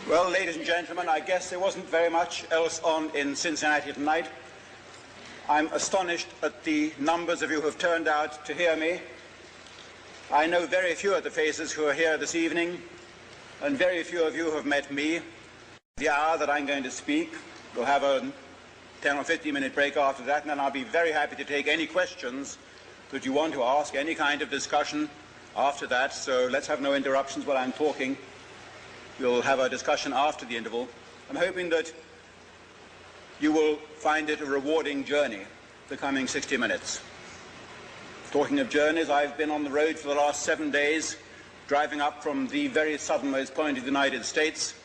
Well, ladies and gentlemen, I guess there wasn't very much else on in Cincinnati tonight. I'm astonished at the numbers of you who have turned out to hear me. I know very few of the faces who are here this evening, and very few of you who have met me. The hour that I'm going to speak, we'll have a 10 or 15-minute break after that, and then I'll be very happy to take any questions that you want to ask, any kind of discussion after that. So let's have no interruptions while I'm talking. We'll have a discussion after the interval. I'm hoping that you will find it a rewarding journey, the coming 60 minutes. Talking of journeys, I've been on the road for the last 7 days, driving up from the very southernmost point of the United States.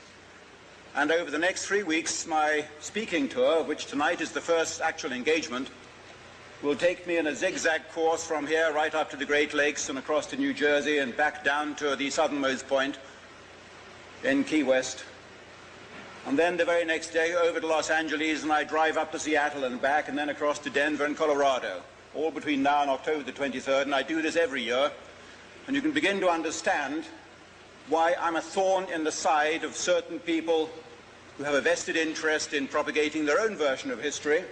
And over the next 3 weeks, my speaking tour, which tonight is the first actual engagement, will take me in a zigzag course from here right up to the Great Lakes and across to New Jersey and back down to the southernmost point in Key West. And then the very next day over to Los Angeles, and I drive up to Seattle and back, and then across to Denver and Colorado, all between now and October the 23rd, and I do this every year. And you can begin to understand why I'm a thorn in the side of certain people who have a vested interest in propagating their own version of history,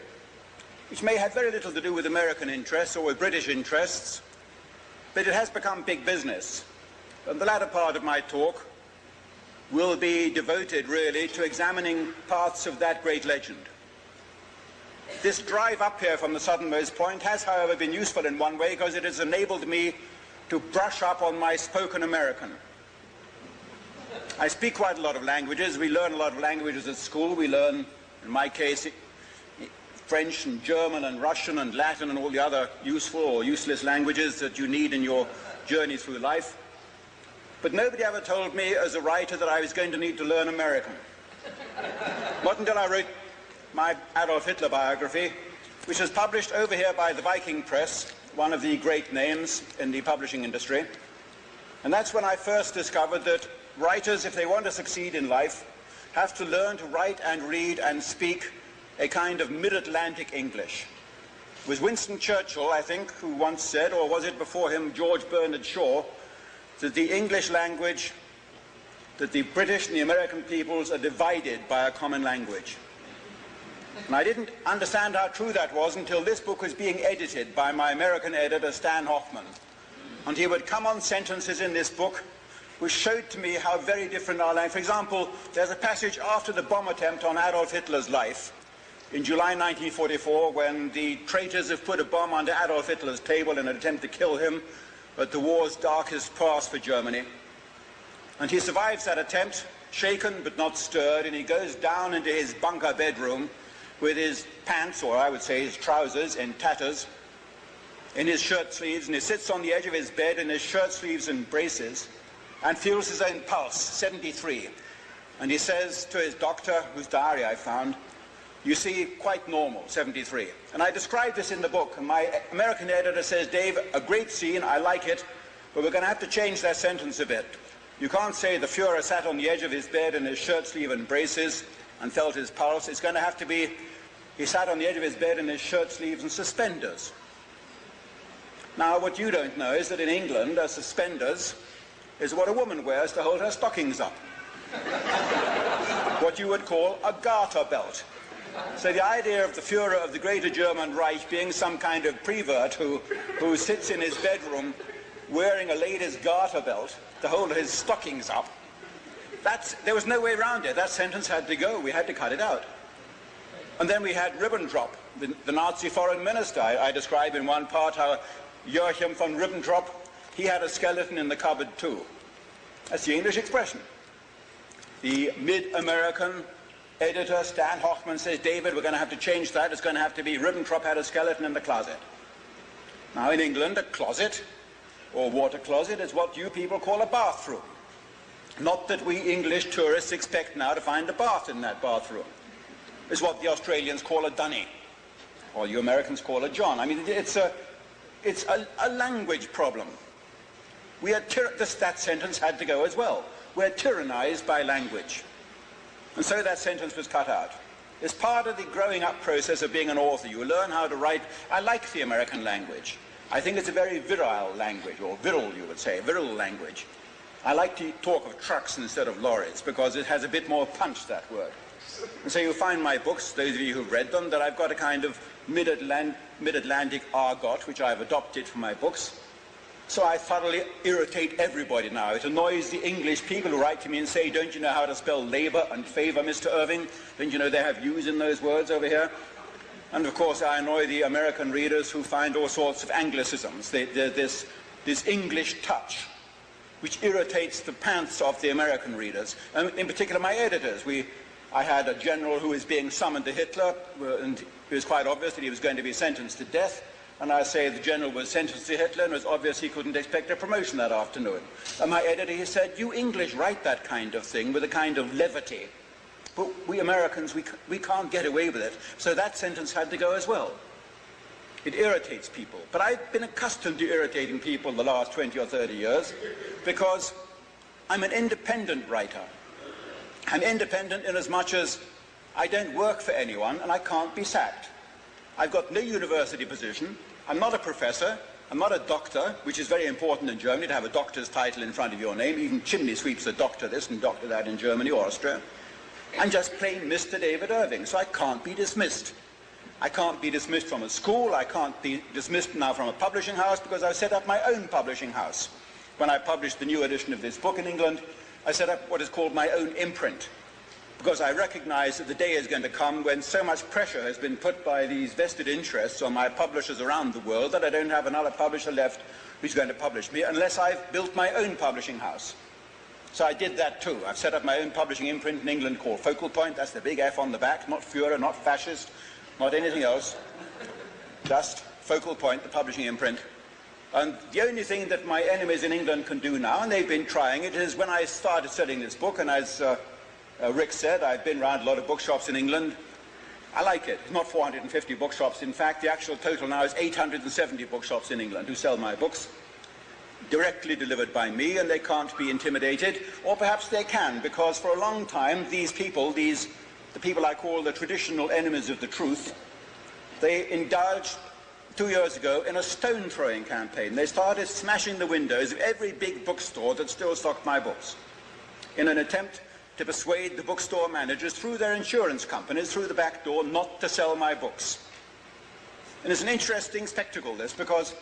which may have very little to do with American interests or with British interests, but it has become big business. And the latter part of my talk will be devoted really to examining parts of that great legend. This drive up here from the southernmost point has, however, been useful in one way, because it has enabled me to brush up on my spoken American. I speak quite a lot of languages. We learn a lot of languages at school. We learn, in my case, French and German and Russian and Latin and all the other useful or useless languages that you need in your journey through life. But nobody ever told me as a writer that I was going to need to learn American. Not until I wrote my Adolf Hitler biography, which is published over here by the Viking Press, one of the great names in the publishing industry. And that's when I first discovered that writers, if they want to succeed in life, have to learn to write and read and speak a kind of mid-Atlantic English. It was Winston Churchill, I think, who once said, or was it before him, George Bernard Shaw, that the English language, that the British and the American peoples are divided by a common language. And I didn't understand how true that was until this book was being edited by my American editor, Stan Hoffman. And he would come on sentences in this book which showed to me how very different our language. For example, there's a passage after the bomb attempt on Adolf Hitler's life in July 1944, when the traitors have put a bomb under Adolf Hitler's table in an attempt to kill him at the war's darkest past for Germany. And he survives that attempt, shaken but not stirred, and he goes down into his bunker bedroom with his pants, or I would say his trousers, in tatters, in his shirt sleeves, and he sits on the edge of his bed in his shirt sleeves and braces and feels his own pulse, 73. And he says to his doctor, whose diary I found, "You see, quite normal, 73. And I describe this in the book, and my American editor says, "Dave, a great scene, I like it, but we're going to have to change that sentence a bit. You can't say the Fuhrer sat on the edge of his bed in his shirt sleeve and braces and felt his pulse. It's going to have to be, he sat on the edge of his bed in his shirt sleeves and suspenders." Now, what you don't know is that in England, suspenders is what a woman wears to hold her stockings up. What you would call a garter belt. So the idea of the Fuhrer of the Greater German Reich being some kind of prevert who sits in his bedroom wearing a lady's garter belt to hold his stockings up, there was no way around it. That sentence had to go. We had to cut it out. And then we had Ribbentrop, the Nazi foreign minister. I describe in one part how Joachim von Ribbentrop, he had a skeleton in the cupboard too. That's the English expression. The mid-American editor, Stan Hoffman, says, "David, we're going to have to change that. It's going to have to be Ribbentrop had a skeleton in the closet." Now, in England, a closet, or water closet, is what you people call a bathroom. Not that we English tourists expect now to find a bath in that bathroom. It's what the Australians call a dunny, or you Americans call a john. I mean, it's a language problem. That sentence had to go as well. We're tyrannized by language. And so that sentence was cut out. It's part of the growing up process of being an author. You learn how to write. I like the American language. I think it's a very virile language, or virile, you would say, virile language. I like to talk of trucks instead of lorries because it has a bit more punch, that word. And so you'll find my books, those of you who've read them, that I've got a kind of mid-Atlantic argot, which I've adopted for my books. So I thoroughly irritate everybody now. It annoys the English people who write to me and say, don't you know how to spell labour and favour, Mr. Irving? Don't you know they have U's in those words over here? And of course I annoy the American readers who find all sorts of Anglicisms. This English touch, which irritates the pants off the American readers, and in particular my editors. I had a general who was being summoned to Hitler, and it was quite obvious that he was going to be sentenced to death. And I say the general was sentenced to Hitler, and it was obvious he couldn't expect a promotion that afternoon. And my editor, he said, you English write that kind of thing with a kind of levity. But we Americans, we can't get away with it. So that sentence had to go as well. It irritates people. But I've been accustomed to irritating people the last 20 or 30 years because I'm an independent writer. I'm independent in as much as I don't work for anyone and I can't be sacked. I've got no university position. I'm not a professor. I'm not a doctor, which is very important in Germany to have a doctor's title in front of your name. Even chimney sweeps are doctor this and doctor that in Germany or Austria. I'm just plain Mr. David Irving, so I can't be dismissed. I can't be dismissed from a school. I can't be dismissed now from a publishing house because I've set up my own publishing house. When I published the new edition of this book in England, I set up what is called my own imprint, because I recognize that the day is going to come when so much pressure has been put by these vested interests on my publishers around the world that I don't have another publisher left who's going to publish me unless I've built my own publishing house. So I did that too. I've set up my own publishing imprint in England called Focal Point. That's the big F on the back, not Führer, not fascist, not anything else. Just Focal Point, the publishing imprint. And the only thing that my enemies in England can do now, and they've been trying it, is when I started selling this book, and as Rick said, I've been around a lot of bookshops in England. I like it. It's not 450 bookshops. In fact, the actual total now is 870 bookshops in England who sell my books, directly delivered by me, and they can't be intimidated. Or perhaps they can, because for a long time, these people, the people I call the traditional enemies of the truth, they indulged 2 years ago in a stone-throwing campaign. They started smashing the windows of every big bookstore that still stocked my books in an attempt to persuade the bookstore managers through their insurance companies, through the back door, not to sell my books. And it's an interesting spectacle, this, because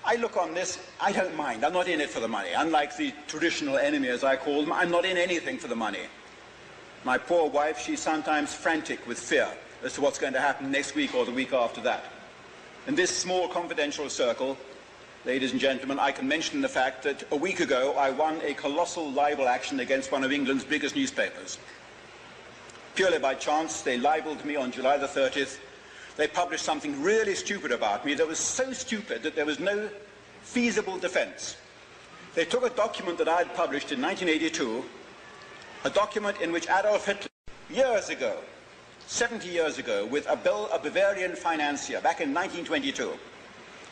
I look on this, I don't mind. I'm not in it for the money. Unlike the traditional enemy, as I call them, I'm not in anything for the money. My poor wife, she's sometimes frantic with fear as to what's going to happen next week or the week after that. In this small confidential circle, ladies and gentlemen, I can mention the fact that a week ago I won a colossal libel action against one of England's biggest newspapers. Purely by chance, they libelled me on July the 30th. They published something really stupid about me that was so stupid that there was no feasible defense. They took a document that I had published in 1982, a document in which Adolf Hitler, years ago, 70 years ago, with a Bavarian financier, back in 1922,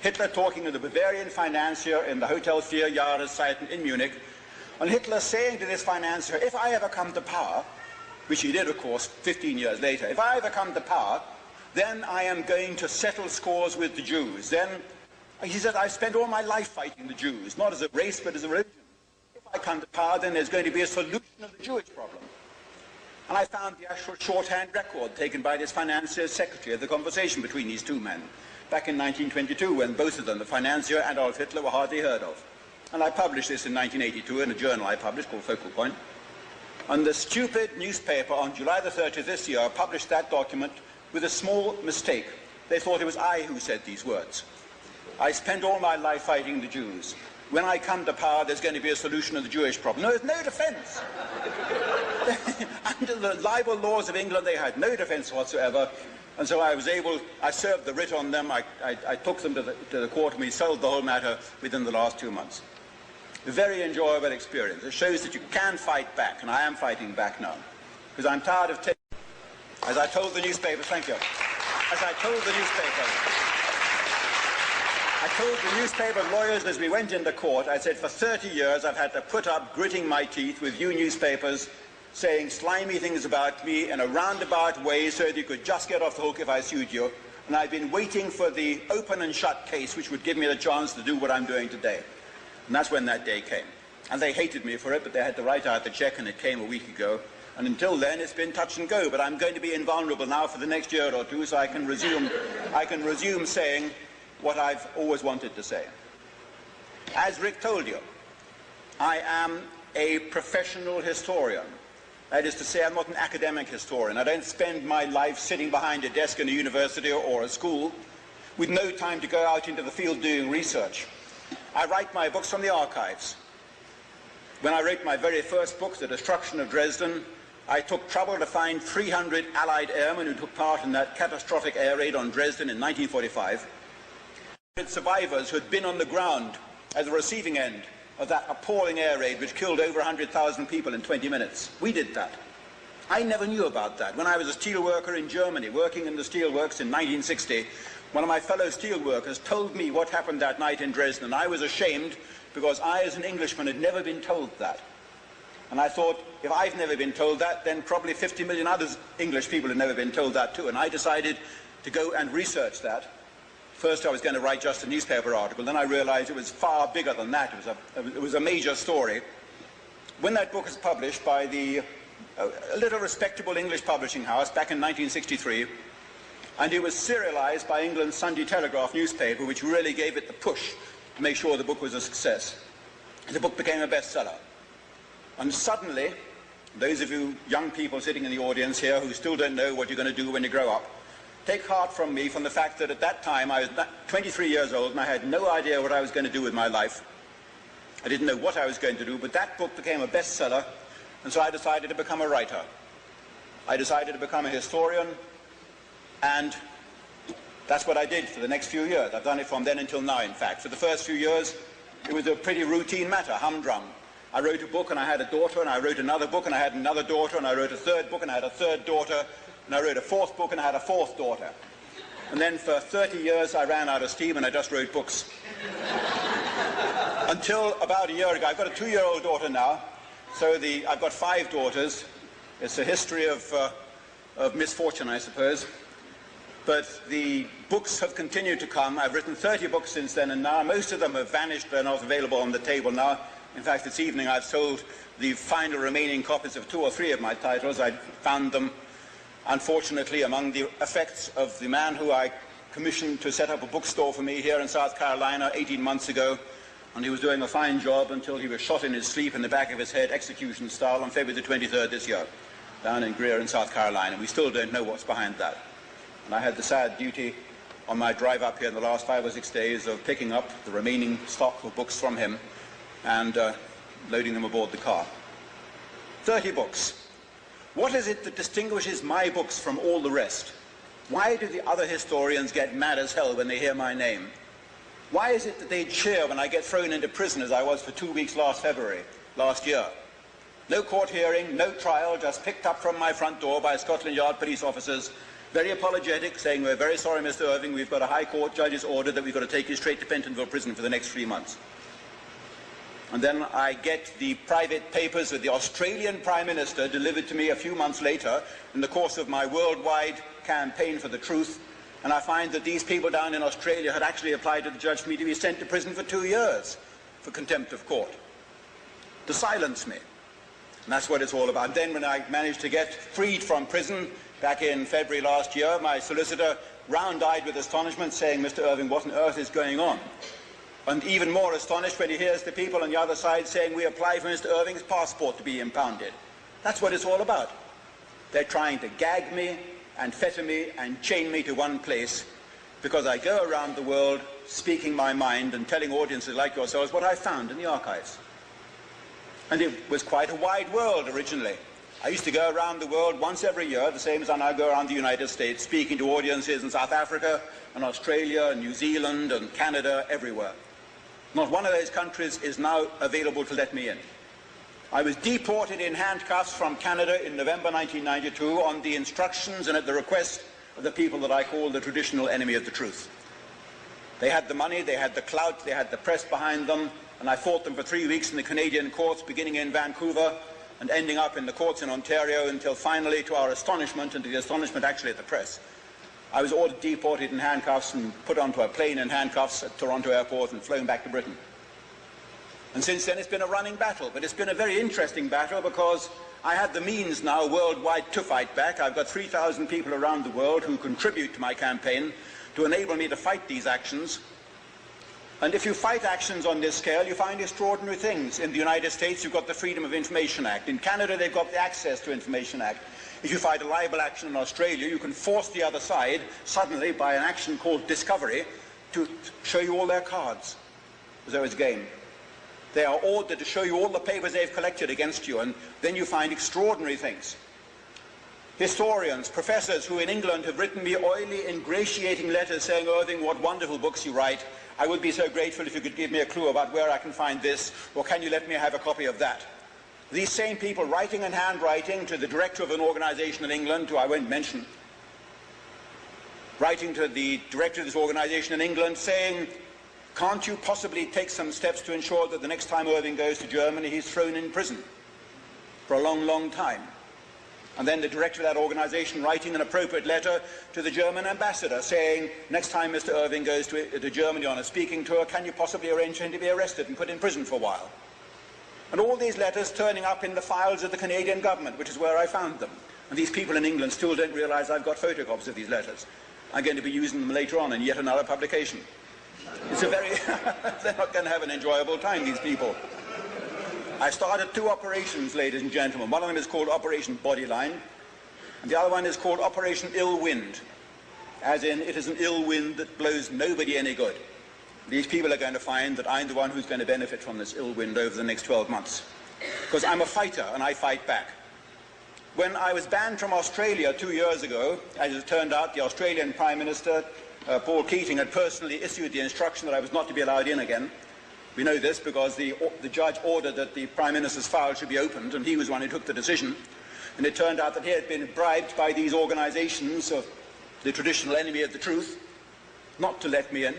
Hitler talking to the Bavarian financier in the Hotel 4 Jahreszeiten in Munich, and Hitler saying to this financier, if I ever come to power, which he did, of course, 15 years later, if I ever come to power, then I am going to settle scores with the Jews. Then, he said, I've spent all my life fighting the Jews, not as a race, but as a religion. If I come to power, then there's going to be a solution of the Jewish problem. And I found the actual shorthand record taken by this financier's secretary of the conversation between these two men back in 1922, when both of them, the financier and Adolf Hitler, were hardly heard of. And I published this in 1982 in a journal I published called Focal Point. And the stupid newspaper on July the 30th this year published that document with a small mistake. They thought it was I who said these words. I spent all my life fighting the Jews. When I come to power, there's going to be a solution of the Jewish problem. No, there's no defense. Under the libel laws of England, they had no defense whatsoever. And so I served the writ on them. I took them to the court, and we settled the whole matter within the last 2 months. A very enjoyable experience. It shows that you can fight back, and I am fighting back now. Because I'm tired of taking, as I told the newspapers, thank you, as I told the newspaper lawyers as we went into court, I said, for 30 years I've had to put up, gritting my teeth with you newspapers, saying slimy things about me in a roundabout way so that you could just get off the hook if I sued you. And I've been waiting for the open and shut case which would give me the chance to do what I'm doing today. And that's when that day came. And they hated me for it, but they had to write out the check, and it came a week ago. And until then, it's been touch and go. But I'm going to be invulnerable now for the next year or two, so I can resume saying what I've always wanted to say. As Rick told you, I am a professional historian. That is to say, I'm not an academic historian. I don't spend my life sitting behind a desk in a university or a school with no time to go out into the field doing research. I write my books from the archives. When I wrote my very first book, The Destruction of Dresden, I took trouble to find 300 Allied airmen who took part in that catastrophic air raid on Dresden in 1945. Survivors who had been on the ground at the receiving end of that appalling air raid which killed over 100,000 people in 20 minutes. We did that. I never knew about that. When I was a steel worker in Germany, working in the steelworks in 1960, one of my fellow steel workers told me what happened that night in Dresden, and I was ashamed because I, as an Englishman, had never been told that. And I thought, if I've never been told that, then probably 50 million other English people have never been told that too. And I decided to go and research that. First I was going to write just a newspaper article, then I realized it was far bigger than that. It was a major story. When that book was published by a little respectable English publishing house back in 1963, and it was serialized by England's Sunday Telegraph newspaper, which really gave it the push to make sure the book was a success. The book became a bestseller. And suddenly, those of you young people sitting in the audience here who still don't know what you're going to do when you grow up, take heart from me from the fact that at that time I was 23 years old and I had no idea what I was going to do with my life. I didn't know what I was going to do, but that book became a bestseller, and so I decided to become a writer. I decided to become a historian, and that's what I did for the next few years. I've done it from then until now, in fact. For the first few years, it was a pretty routine matter, humdrum. I wrote a book and I had a daughter, and I wrote another book and I had another daughter, and I wrote a third book and I had a third daughter, and I wrote a fourth book and I had a fourth daughter. And then for 30 years I ran out of steam and I just wrote books. Until about a year ago. I've got a 2-year-old daughter now, so I've got 5 daughters. It's a history of misfortune, I suppose. But the books have continued to come. I've written 30 books since then, and now most of them have vanished. They're not available on the table now. In fact, this evening I've sold the final remaining copies of 2 or 3 of my titles. I found them, unfortunately, among the effects of the man who I commissioned to set up a bookstore for me here in South Carolina 18 months ago, and he was doing a fine job until he was shot in his sleep in the back of his head, execution style, on February the 23rd this year, down in Greer in South Carolina. We still don't know what's behind that. And I had the sad duty on my drive up here in the last 5 or 6 days of picking up the remaining stock of books from him and loading them aboard the car. 30 books. What is it that distinguishes my books from all the rest? Why do the other historians get mad as hell when they hear my name? Why is it that they cheer when I get thrown into prison, as I was for 2 weeks last year? No court hearing, no trial, just picked up from my front door by Scotland Yard police officers, very apologetic, saying, "We're very sorry, Mr. Irving, we've got a High Court judge's order that we've got to take you straight to Pentonville Prison for the next 3 months." And then I get the private papers of the Australian Prime Minister delivered to me a few months later in the course of my worldwide campaign for the truth, and I find that these people down in Australia had actually applied to the judge for me to be sent to prison for 2 years for contempt of court, to silence me. And that's what it's all about. And then when I managed to get freed from prison back in February last year, my solicitor, round-eyed with astonishment, saying, "Mr. Irving, what on earth is going on?" And even more astonished when he hears the people on the other side saying, "We apply for Mr. Irving's passport to be impounded." That's what it's all about. They're trying to gag me and fetter me and chain me to one place because I go around the world speaking my mind and telling audiences like yourselves what I found in the archives. And it was quite a wide world originally. I used to go around the world once every year, the same as I now go around the United States, speaking to audiences in South Africa and Australia and New Zealand and Canada, everywhere. Not one of those countries is now available to let me in. I was deported in handcuffs from Canada in November 1992 on the instructions and at the request of the people that I call the traditional enemy of the truth. They had the money, they had the clout, they had the press behind them, and I fought them for 3 weeks in the Canadian courts, beginning in Vancouver and ending up in the courts in Ontario until finally, to our astonishment and to the astonishment actually of the press, I was ordered deported in handcuffs and put onto a plane in handcuffs at Toronto airport and flown back to Britain. And since then it's been a running battle, but it's been a very interesting battle because I had the means now worldwide to fight back. I've got 3,000 people around the world who contribute to my campaign to enable me to fight these actions. And if you fight actions on this scale, you find extraordinary things. In the United States, you've got the Freedom of Information Act. In Canada, they've got the Access to Information Act. If you fight a libel action in Australia, you can force the other side, suddenly, by an action called discovery, to show you all their cards, as though it's game. They are ordered to show you all the papers they've collected against you, and then you find extraordinary things. Historians, professors who in England have written me oily, ingratiating letters saying, Irving, what wonderful books you write. I would be so grateful if you could give me a clue about where I can find this, or can you let me have a copy of that? These same people writing and handwriting to the director of an organization in England, who I won't mention, writing to the director of this organization in England saying, can't you possibly take some steps to ensure that the next time Irving goes to Germany, he's thrown in prison for a long, long time? And then the director of that organization writing an appropriate letter to the German ambassador saying, next time Mr. Irving goes to Germany on a speaking tour, can you possibly arrange for him to be arrested and put in prison for a while? And all these letters turning up in the files of the Canadian government, which is where I found them. And these people in England still don't realize I've got photocopies of these letters. I'm going to be using them later on in yet another publication. It's a very... they're not going to have an enjoyable time, these people. I started 2 operations, ladies and gentlemen. One of them is called Operation Bodyline, and the other one is called Operation Ill Wind, as in it is an ill wind that blows nobody any good. These people are going to find that I'm the one who's going to benefit from this ill wind over the next 12 months. Because I'm a fighter and I fight back. When I was banned from Australia 2 years ago, as it turned out, the Australian Prime Minister, Paul Keating, had personally issued the instruction that I was not to be allowed in again. We know this because the judge ordered that the Prime Minister's file should be opened, and he was the one who took the decision. And it turned out that he had been bribed by these organizations of the traditional enemy of the truth not to let me in.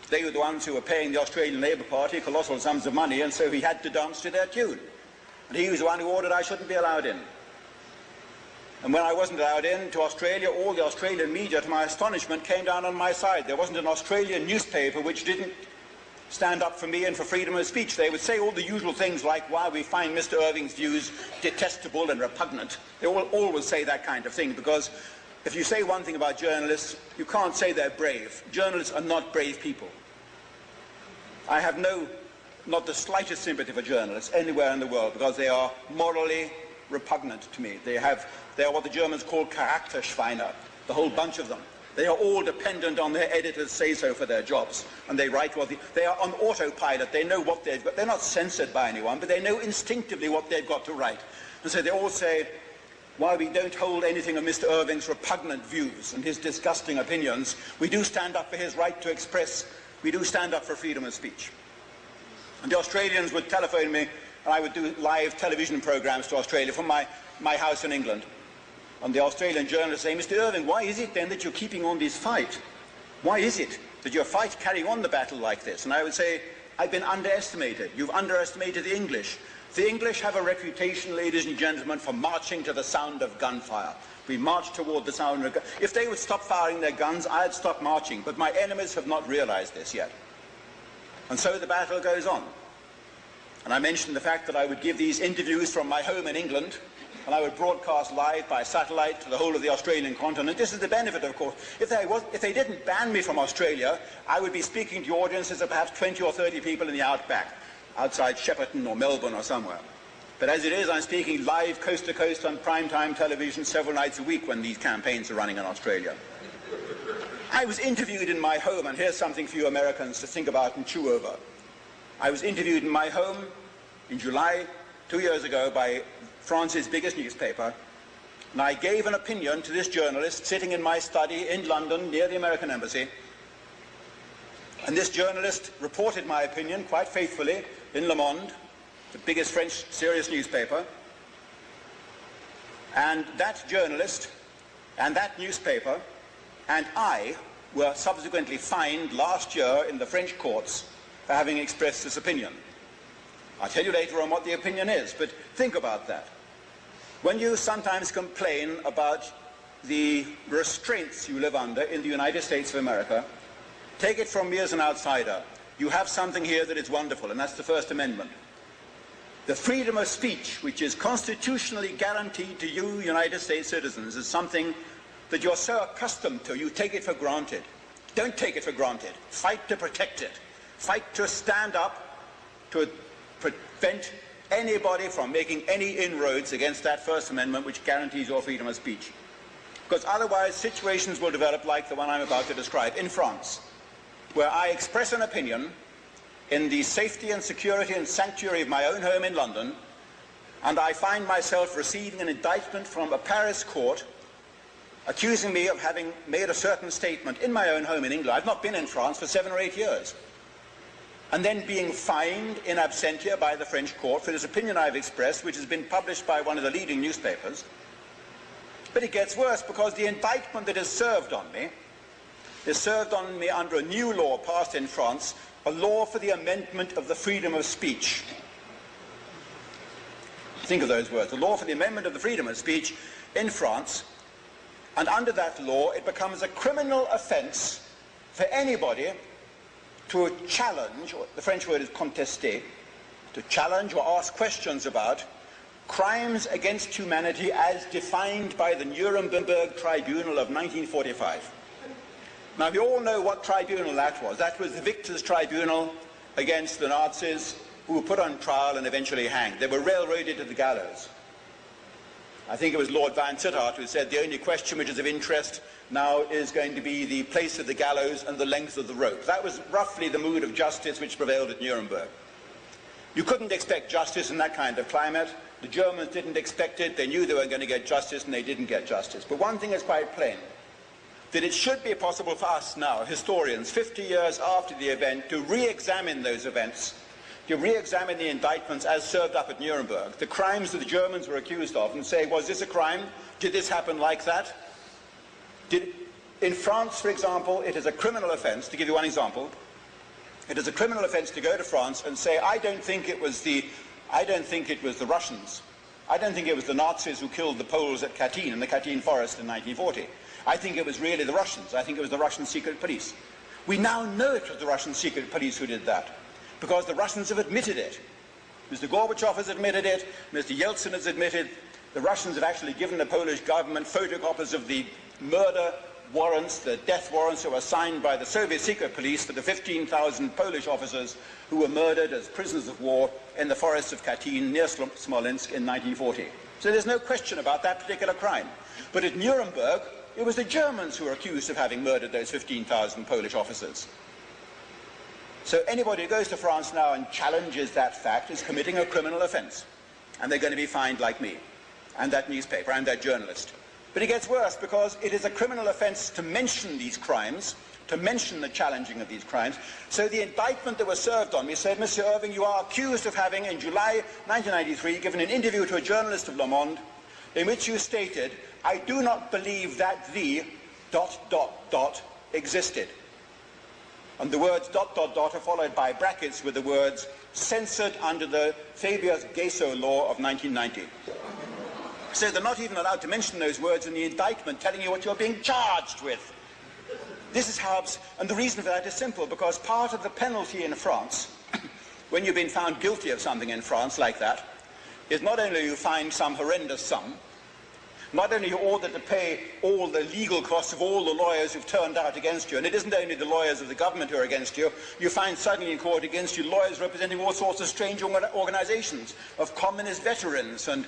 They were the ones who were paying the Australian Labour Party colossal sums of money, and so he had to dance to their tune. And he was the one who ordered I shouldn't be allowed in. And when I wasn't allowed in to Australia, all the Australian media, to my astonishment, came down on my side. There wasn't an Australian newspaper which didn't stand up for me and for freedom of speech. They would say all the usual things like why we find Mr. Irving's views detestable and repugnant. They always say that kind of thing, because if you say one thing about journalists, you can't say they're brave. Journalists are not brave people. I have not the slightest sympathy for journalists anywhere in the world, because they are morally repugnant to me. They are what the Germans call Charakterschweine, the whole bunch of them. They are all dependent on their editors' say-so for their jobs, and they write they are on autopilot. They know what they've got. They're not censored by anyone, but they know instinctively what they've got to write. And so they all say, while we don't hold anything of Mr. Irving's repugnant views and his disgusting opinions, we do stand up for his right to express. We do stand up for freedom of speech. And the Australians would telephone me, and I would do live television programs to Australia from my house in England. And the Australian journalists say, Mr. Irving, why is it then that you're keeping on this fight? Why is it that you're carrying on the battle like this? And I would say, I've been underestimated. You've underestimated the English. The English have a reputation, ladies and gentlemen, for marching to the sound of gunfire. We march toward the sound of gunfire. If they would stop firing their guns, I'd stop marching. But my enemies have not realized this yet. And so the battle goes on. And I mentioned the fact that I would give these interviews from my home in England, and I would broadcast live by satellite to the whole of the Australian continent. This is the benefit, of course. If they didn't ban me from Australia, I would be speaking to audiences of perhaps 20 or 30 people in the outback, outside Shepparton or Melbourne or somewhere. But as it is, I'm speaking live coast to coast on primetime television several nights a week when these campaigns are running in Australia. I was interviewed in my home, and here's something for you Americans to think about and chew over. I was interviewed in my home in July 2 years ago by France's biggest newspaper, and I gave an opinion to this journalist sitting in my study in London near the American Embassy. And this journalist reported my opinion quite faithfully in Le Monde, the biggest French serious newspaper. And that journalist and that newspaper and I were subsequently fined last year in the French courts for having expressed this opinion. I'll tell you later on what the opinion is, but think about that. When you sometimes complain about the restraints you live under in the United States of America, take it from me as an outsider, you have something here that is wonderful, and that's the First Amendment. The freedom of speech, which is constitutionally guaranteed to you, United States citizens, is something that you're so accustomed to, you take it for granted. Don't take it for granted. Fight to protect it. Fight to stand up to prevent anybody from making any inroads against that First Amendment, which guarantees your freedom of speech. Because otherwise situations will develop like the one I'm about to describe in France, where I express an opinion in the safety and security and sanctuary of my own home in London, and I find myself receiving an indictment from a Paris court accusing me of having made a certain statement in my own home in England. I've not been in France for 7 or 8 years. And then being fined in absentia by the French court for this opinion I've expressed, which has been published by one of the leading newspapers. But it gets worse, because the indictment that is served on me under a new law passed in France, a law for the amendment of the freedom of speech. Think of those words, the law for the amendment of the freedom of speech in France. And under that law, it becomes a criminal offence for anybody to challenge, or the French word is contester, to challenge or ask questions about crimes against humanity as defined by the Nuremberg Tribunal of 1945. Now, we all know what tribunal that was. That was the victors' tribunal against the Nazis, who were put on trial and eventually hanged. They were railroaded to the gallows. I think it was Lord Van Sittart who said the only question which is of interest now is going to be the place of the gallows and the length of the rope. That was roughly the mood of justice which prevailed at Nuremberg. You couldn't expect justice in that kind of climate. The Germans didn't expect it. They knew they weren't going to get justice, and they didn't get justice. But one thing is quite plain, that it should be possible for us now, historians, 50 years after the event, to re-examine those events, to re-examine the indictments as served up at Nuremberg, the crimes that the Germans were accused of, and say, was this a crime? Did this happen like that? In France, for example, it is a criminal offence, to give you one example, it is a criminal offence to go to France and say, I don't think it was the Russians. I don't think it was the Nazis who killed the Poles at Katyn, in the Katyn forest in 1940. I think it was really the Russians. I think it was the Russian secret police. We now know it was the Russian secret police who did that, because the Russians have admitted it. Mr. Gorbachev has admitted it, Mr. Yeltsin has admitted, the Russians have actually given the Polish government photocopies of the murder warrants, the death warrants that were signed by the Soviet secret police for the 15,000 Polish officers who were murdered as prisoners of war in the forests of Katyn near Smolensk in 1940. So there's no question about that particular crime. But at Nuremberg, it was the Germans who were accused of having murdered those 15,000 Polish officers. So anybody who goes to France now and challenges that fact is committing a criminal offence. And they're going to be fined like me, and that newspaper, and that journalist. But it gets worse, because it is a criminal offence to mention these crimes, to mention the challenging of these crimes. So the indictment that was served on me said, Mr. Irving, you are accused of having, in July 1993, given an interview to a journalist of Le Monde, in which you stated, I do not believe that the ... existed. And the words ... are followed by brackets with the words censored under the Fabius-Gasso law of 1990. So they're not even allowed to mention those words in the indictment, telling you what you're being charged with. This is how, and the reason for that is simple, because part of the penalty in France, when you've been found guilty of something in France like that, is not only you find some horrendous sum, not only are you ordered to pay all the legal costs of all the lawyers who've turned out against you, and it isn't only the lawyers of the government who are against you, you find suddenly in court against you lawyers representing all sorts of strange organizations, of communist veterans and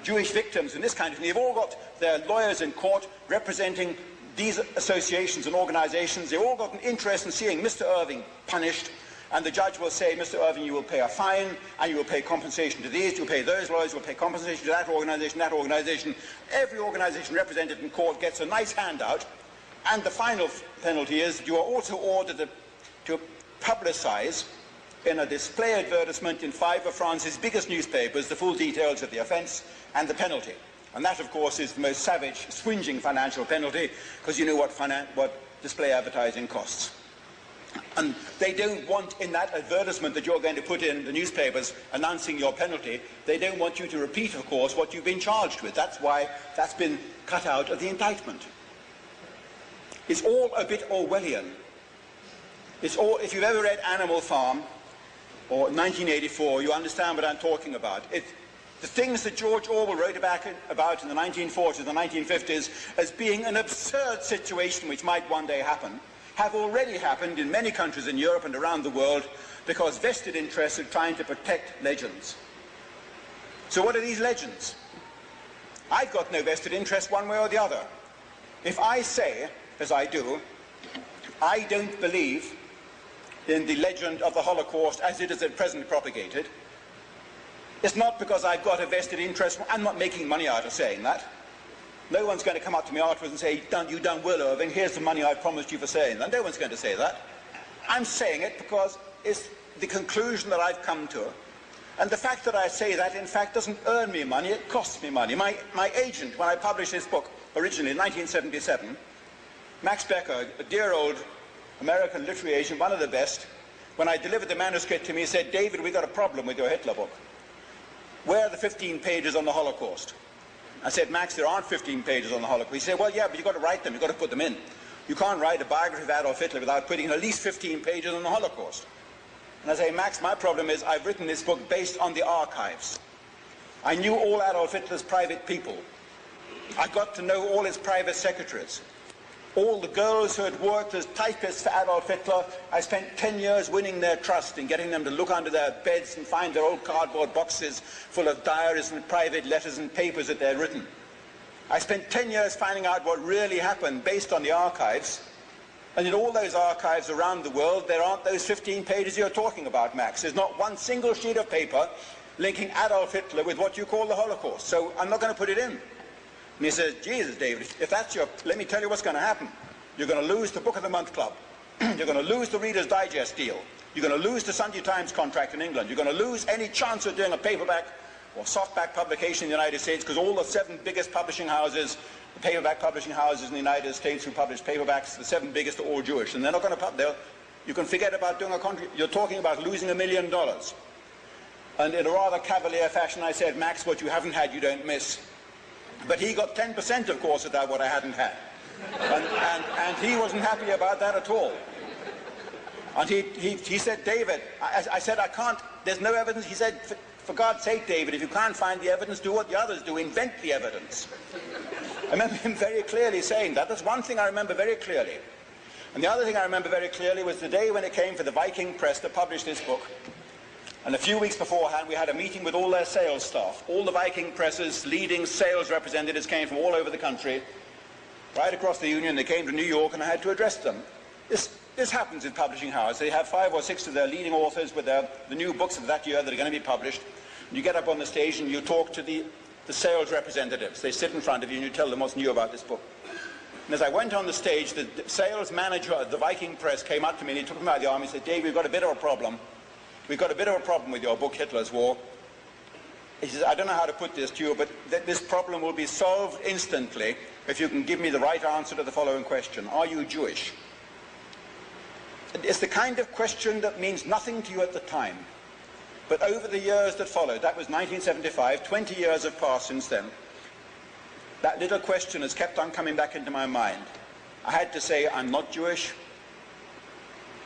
Jewish victims and this kind of thing. They've all got their lawyers in court representing these associations and organizations. They've all got an interest in seeing Mr. Irving punished, and the judge will say, Mr. Irving, you will pay a fine, and you will pay compensation to these, you'll pay those lawyers, you'll pay compensation to that organization, that organization. Every organization represented in court gets a nice handout, and the final penalty is you are also ordered to publicize in a display advertisement in 5 of France's biggest newspapers the full details of the offense and the penalty. And that, of course, is the most savage, swingeing financial penalty, because you know what display advertising costs. And they don't want in that advertisement that you're going to put in the newspapers announcing your penalty, they don't want you to repeat, of course, what you've been charged with. That's why that's been cut out of the indictment. It's all a bit Orwellian. It's all, if you've ever read Animal Farm or 1984, you understand what I'm talking about. The things that George Orwell wrote about in the 1940s and 1950s as being an absurd situation which might one day happen, have already happened in many countries in Europe and around the world because vested interests are trying to protect legends. So what are these legends? I've got no vested interest one way or the other. If I say, as I do, I don't believe in the legend of the Holocaust as it is at present propagated, it's not because I've got a vested interest. I'm not making money out of saying that. No one's going to come up to me afterwards and say, you've done well, Irving, here's the money I promised you for saying that. No one's going to say that. I'm saying it because it's the conclusion that I've come to. And the fact that I say that, in fact, doesn't earn me money, it costs me money. My agent, when I published this book, originally in 1977, Max Becker, a dear old American literary agent, one of the best, when I delivered the manuscript to me, he said, David, we've got a problem with your Hitler book. Where are the 15 pages on the Holocaust? I said, Max, there aren't 15 pages on the Holocaust. He said, well, yeah, but you've got to write them. You've got to put them in. You can't write a biography of Adolf Hitler without putting in at least 15 pages on the Holocaust. And I say, Max, my problem is I've written this book based on the archives. I knew all Adolf Hitler's private people. I got to know all his private secretaries. All the girls who had worked as typists for Adolf Hitler, I spent 10 years winning their trust and getting them to look under their beds and find their old cardboard boxes full of diaries and private letters and papers that they'd written. I spent 10 years finding out what really happened based on the archives. And in all those archives around the world, there aren't those 15 pages you're talking about, Max. There's not one single sheet of paper linking Adolf Hitler with what you call the Holocaust. So I'm not going to put it in. And he says, Jesus, David, if that's let me tell you what's going to happen. You're going to lose the Book of the Month Club. You're going to lose the Reader's Digest deal. You're going to lose the Sunday Times contract in England. You're going to lose any chance of doing a paperback or softback publication in the United States because all the 7 biggest publishing houses, the paperback publishing houses in the United States who publish paperbacks, the 7 biggest are all Jewish. And they're not going to you can forget about doing a contract. You're talking about losing $1 million. And in a rather cavalier fashion, I said, Max, what you haven't had, you don't miss. But he got 10%, of course, of that, what I hadn't had. And he wasn't happy about that at all. And he said, David, I said, I can't, there's no evidence. He said, for God's sake, David, if you can't find the evidence, do what the others do, invent the evidence. I remember him very clearly saying that. That's one thing I remember very clearly. And the other thing I remember very clearly was the day when it came for the Viking Press to publish this book. And a few weeks beforehand, we had a meeting with all their sales staff. All the Viking Press's leading sales representatives came from all over the country, right across the Union. They came to New York, and I had to address them. This happens in publishing houses. They have 5 or 6 of their leading authors with the new books of that year that are going to be published. And you get up on the stage and you talk to the sales representatives. They sit in front of you and you tell them what's new about this book. And as I went on the stage, the sales manager of the Viking Press came up to me and he took me by the arm and said, Dave, we've got a bit of a problem. We've got a bit of a problem with your book, Hitler's War. He says, I don't know how to put this to you, but this problem will be solved instantly if you can give me the right answer to the following question. Are you Jewish? It's the kind of question that means nothing to you at the time. But over the years that followed, that was 1975, 20 years have passed since then, that little question has kept on coming back into my mind. I had to say, I'm not Jewish.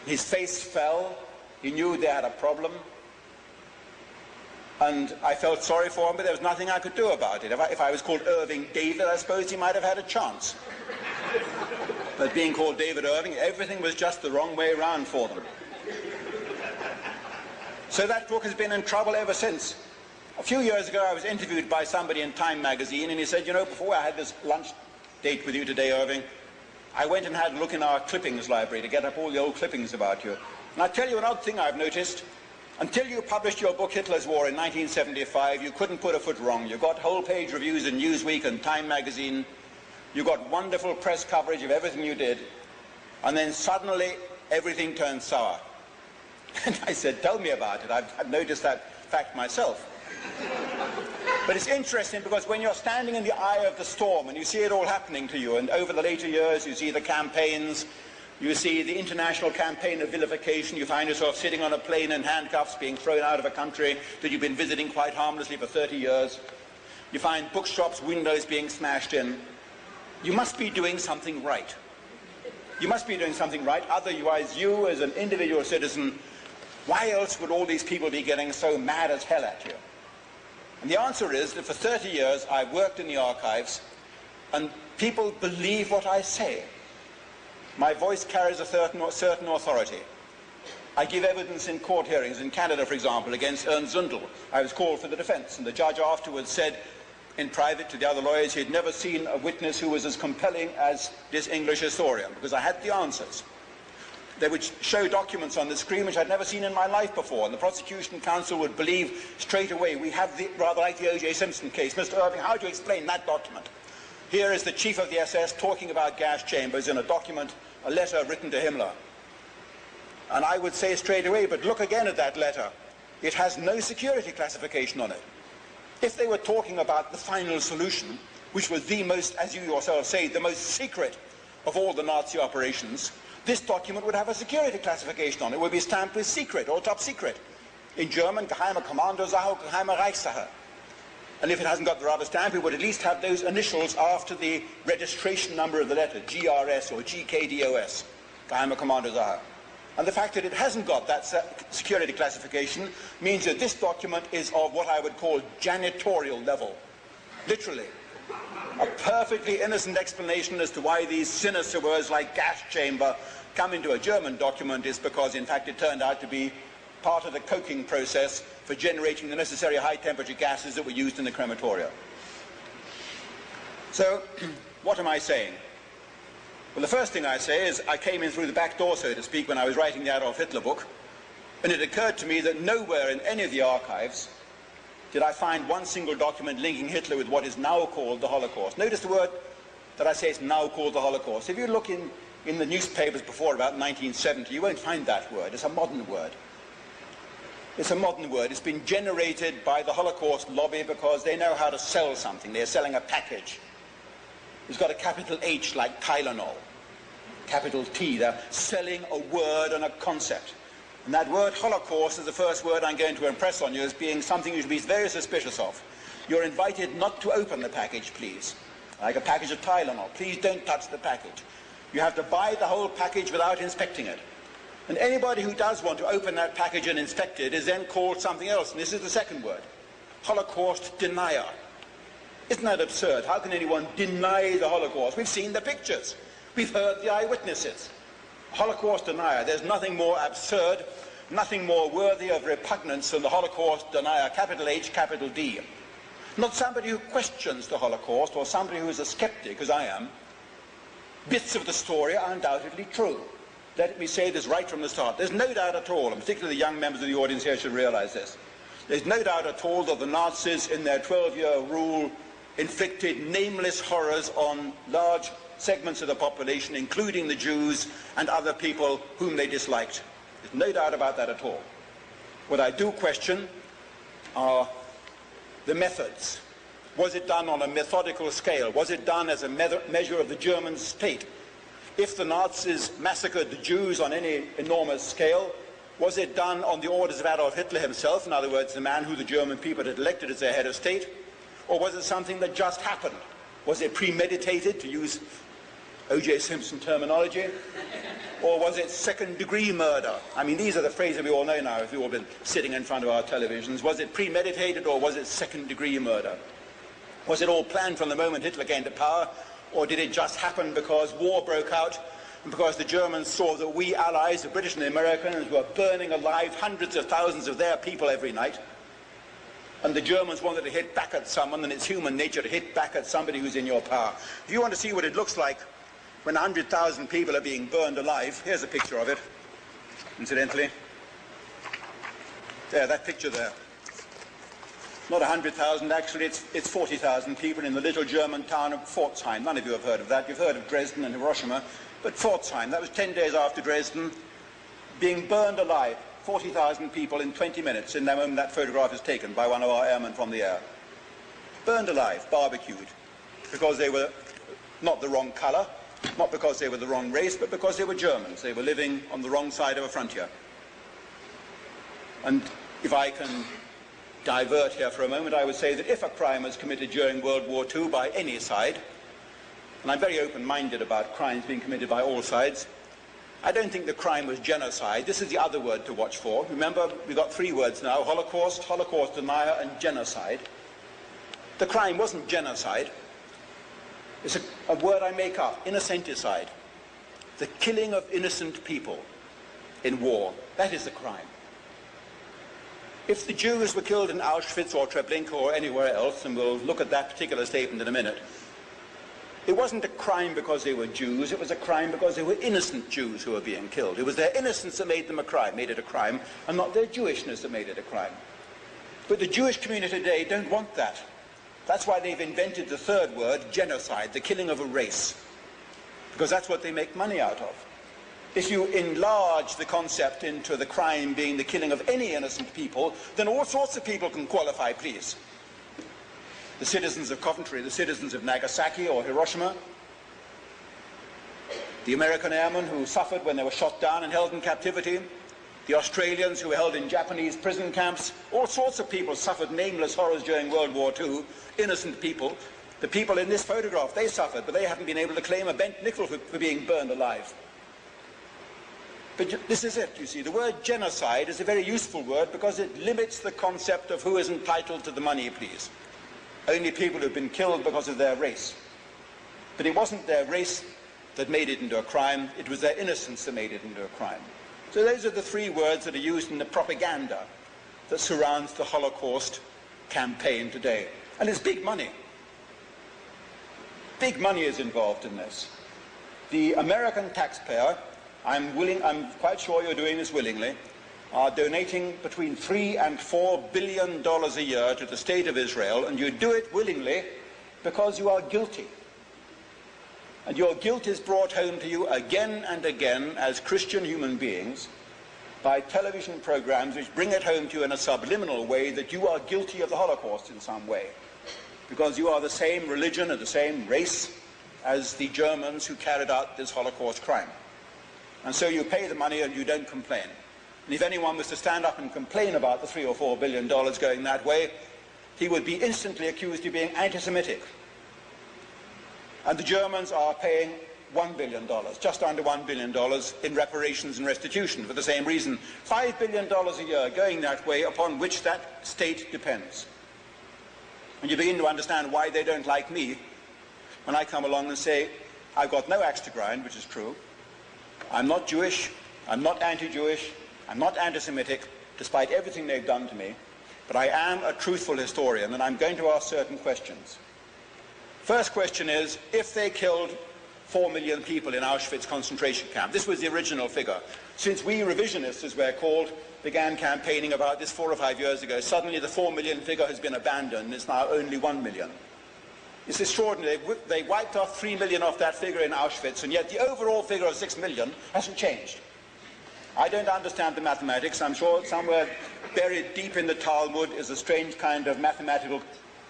His face fell. He knew they had a problem. And I felt sorry for him, but there was nothing I could do about it. If I was called Irving David, I suppose he might have had a chance. But being called David Irving, everything was just the wrong way around for them. So that book has been in trouble ever since. A few years ago, I was interviewed by somebody in Time magazine, and he said, you know, before I had this lunch date with you today, Irving, I went and had a look in our clippings library to get up all the old clippings about you. And I'll tell you an odd thing I've noticed. Until you published your book, Hitler's War, in 1975, you couldn't put a foot wrong. You got whole-page reviews in Newsweek and Time magazine. You got wonderful press coverage of everything you did. And then suddenly, everything turned sour. And I said, tell me about it. I've noticed that fact myself. But it's interesting because when you're standing in the eye of the storm and you see it all happening to you, and over the later years you see the campaigns, You see the international campaign of vilification. You find yourself sitting on a plane in handcuffs, being thrown out of a country that you've been visiting quite harmlessly for 30 years. You find bookshops' windows being smashed in. You must be doing something right. You must be doing something right, otherwise you as an individual citizen, why else would all these people be getting so mad as hell at you? And the answer is that for 30 years I've worked in the archives and people believe what I say. My voice carries a certain authority. I give evidence in court hearings in Canada, for example, against Ernst Zundel. I was called for the defense, and the judge afterwards said in private to the other lawyers he had never seen a witness who was as compelling as this English historian, because I had the answers. They would show documents on the screen which I'd never seen in my life before, and the prosecution counsel would believe straight away, we have the, rather like the O.J. Simpson case. Mr. Irving, how do you explain that document? Here is the chief of the SS talking about gas chambers in a document, a letter written to Himmler. And I would say straight away, but look again at that letter. It has no security classification on it. If they were talking about the final solution, which was the most, as you yourself say, the most secret of all the Nazi operations, this document would have a security classification on it. It would be stamped with secret or top secret. In German, Geheime Kommandosache, Geheime Reichssache. And if it hasn't got the rubber stamp, it would at least have those initials after the registration number of the letter, GRS or GKDOS, Geheime Kommandosache. And the fact that it hasn't got that security classification means that this document is of what I would call janitorial level. Literally. A perfectly innocent explanation as to why these sinister words like gas chamber come into a German document is because, in fact, it turned out to be part of the coking process for generating the necessary high-temperature gases that were used in the crematoria. So, what am I saying? Well, the first thing I say is I came in through the back door, so to speak, when I was writing the Adolf Hitler book, and it occurred to me that nowhere in any of the archives did I find one single document linking Hitler with what is now called the Holocaust. Notice the word that I say is now called the Holocaust. If you look in the newspapers before about 1970, you won't find that word. It's a modern word. It's a modern word. It's been generated by the Holocaust lobby because they know how to sell something. They're selling a package. It's got a capital H like Tylenol, capital T. They're selling a word and a concept. And that word Holocaust is the first word I'm going to impress on you as being something you should be very suspicious of. You're invited not to open the package, please. Like a package of Tylenol. Please don't touch the package. You have to buy the whole package without inspecting it. And anybody who does want to open that package and inspect it is then called something else. And this is the second word. Holocaust denier. Isn't that absurd? How can anyone deny the Holocaust? We've seen the pictures. We've heard the eyewitnesses. Holocaust denier. There's nothing more absurd, nothing more worthy of repugnance than the Holocaust denier, capital H, capital D. Not somebody who questions the Holocaust or somebody who is a skeptic, as I am. Bits of the story are undoubtedly true. Let me say this right from the start. There's no doubt at all, and particularly the young members of the audience here should realize this. There's no doubt at all that the Nazis in their 12-year rule inflicted nameless horrors on large segments of the population, including the Jews and other people whom they disliked. There's no doubt about that at all. What I do question are the methods. Was it done on a methodical scale? Was it done as a measure of the German state? If the Nazis massacred the Jews on any enormous scale, was it done on the orders of Adolf Hitler himself, in other words, the man who the German people had elected as their head of state? Or was it something that just happened? Was it premeditated, to use O.J. Simpson terminology? Or was it second-degree murder? I mean, these are the phrases we all know now, if you've all been sitting in front of our televisions. Was it premeditated, or was it second-degree murder? Was it all planned from the moment Hitler came to power, or did it just happen because war broke out, and because the Germans saw that we allies, the British and the Americans, were burning alive hundreds of thousands of their people every night? And the Germans wanted to hit back at someone, and it's human nature to hit back at somebody who's in your power. If you want to see what it looks like when 100,000 people are being burned alive, here's a picture of it, incidentally. There, that picture there. Not 100,000, actually, it's 40,000 people in the little German town of Pforzheim. None of you have heard of that. You've heard of Dresden and Hiroshima, but Pforzheim, that was 10 days after Dresden, being burned alive. 40,000 people in 20 minutes in the moment that photograph is taken by one of our airmen from the air. Burned alive, barbecued, because they were not the wrong colour, Not because they were the wrong race, but because they were Germans. They were living on the wrong side of a frontier. And if I can divert here for a moment, I would say that if a crime was committed during World War II by any side, and I'm very open-minded about crimes being committed by all sides, I don't think the crime was genocide. This is the other word to watch for. Remember, we've got three words now: Holocaust, Holocaust denier, and genocide. The crime wasn't genocide. It's a word I make up: innocenticide. The killing of innocent people in war. That is the crime. If the Jews were killed in Auschwitz or Treblinka or anywhere else, and we'll look at that particular statement in a minute, it wasn't a crime because they were Jews, it was a crime because they were innocent Jews who were being killed. It was their innocence that made it a crime, and not their Jewishness that made it a crime. But the Jewish community today don't want that. That's why they've invented the third word, genocide, the killing of a race, because that's what they make money out of. If you enlarge the concept into the crime being the killing of any innocent people, then all sorts of people can qualify, please. The citizens of Coventry, the citizens of Nagasaki or Hiroshima, the American airmen who suffered when they were shot down and held in captivity, the Australians who were held in Japanese prison camps, all sorts of people suffered nameless horrors during World War II, innocent people. The people in this photograph, they suffered, but they haven't been able to claim a bent nickel for being burned alive. But this is it, you see. The word genocide is a very useful word because it limits the concept of who is entitled to the money, please. Only people who've been killed because of their race. But it wasn't their race that made it into a crime, it was their innocence that made it into a crime. So those are the three words that are used in the propaganda that surrounds the Holocaust campaign today. And it's big money. Big money is involved in this. The American taxpayer, I'm quite sure you're doing this willingly, are donating between $3 and $4 billion a year to the state of Israel, and you do it willingly because you are guilty. And your guilt is brought home to you again and again as Christian human beings by television programs which bring it home to you in a subliminal way that you are guilty of the Holocaust in some way, because you are the same religion and the same race as the Germans who carried out this Holocaust crime. And so you pay the money and you don't complain. And if anyone was to stand up and complain about the $3 or $4 billion going that way, he would be instantly accused of being anti-Semitic. And the Germans are paying $1 billion, just under $1 billion in reparations and restitution for the same reason. $5 billion a year going that way, upon which that state depends. And you begin to understand why they don't like me when I come along and say, I've got no axe to grind, which is true. I'm not Jewish, I'm not anti-Jewish, I'm not anti-Semitic, despite everything they've done to me, but I am a truthful historian, and I'm going to ask certain questions. First question is, if they killed 4 million people in Auschwitz concentration camp, this was the original figure. Since we revisionists, as we're called, began campaigning about this 4 or 5 years ago, suddenly the 4 million figure has been abandoned, and it's now only 1 million. It's extraordinary. They wiped off 3 million off that figure in Auschwitz, and yet the overall figure of 6 million hasn't changed. I don't understand the mathematics. I'm sure somewhere buried deep in the Talmud is a strange kind of mathematical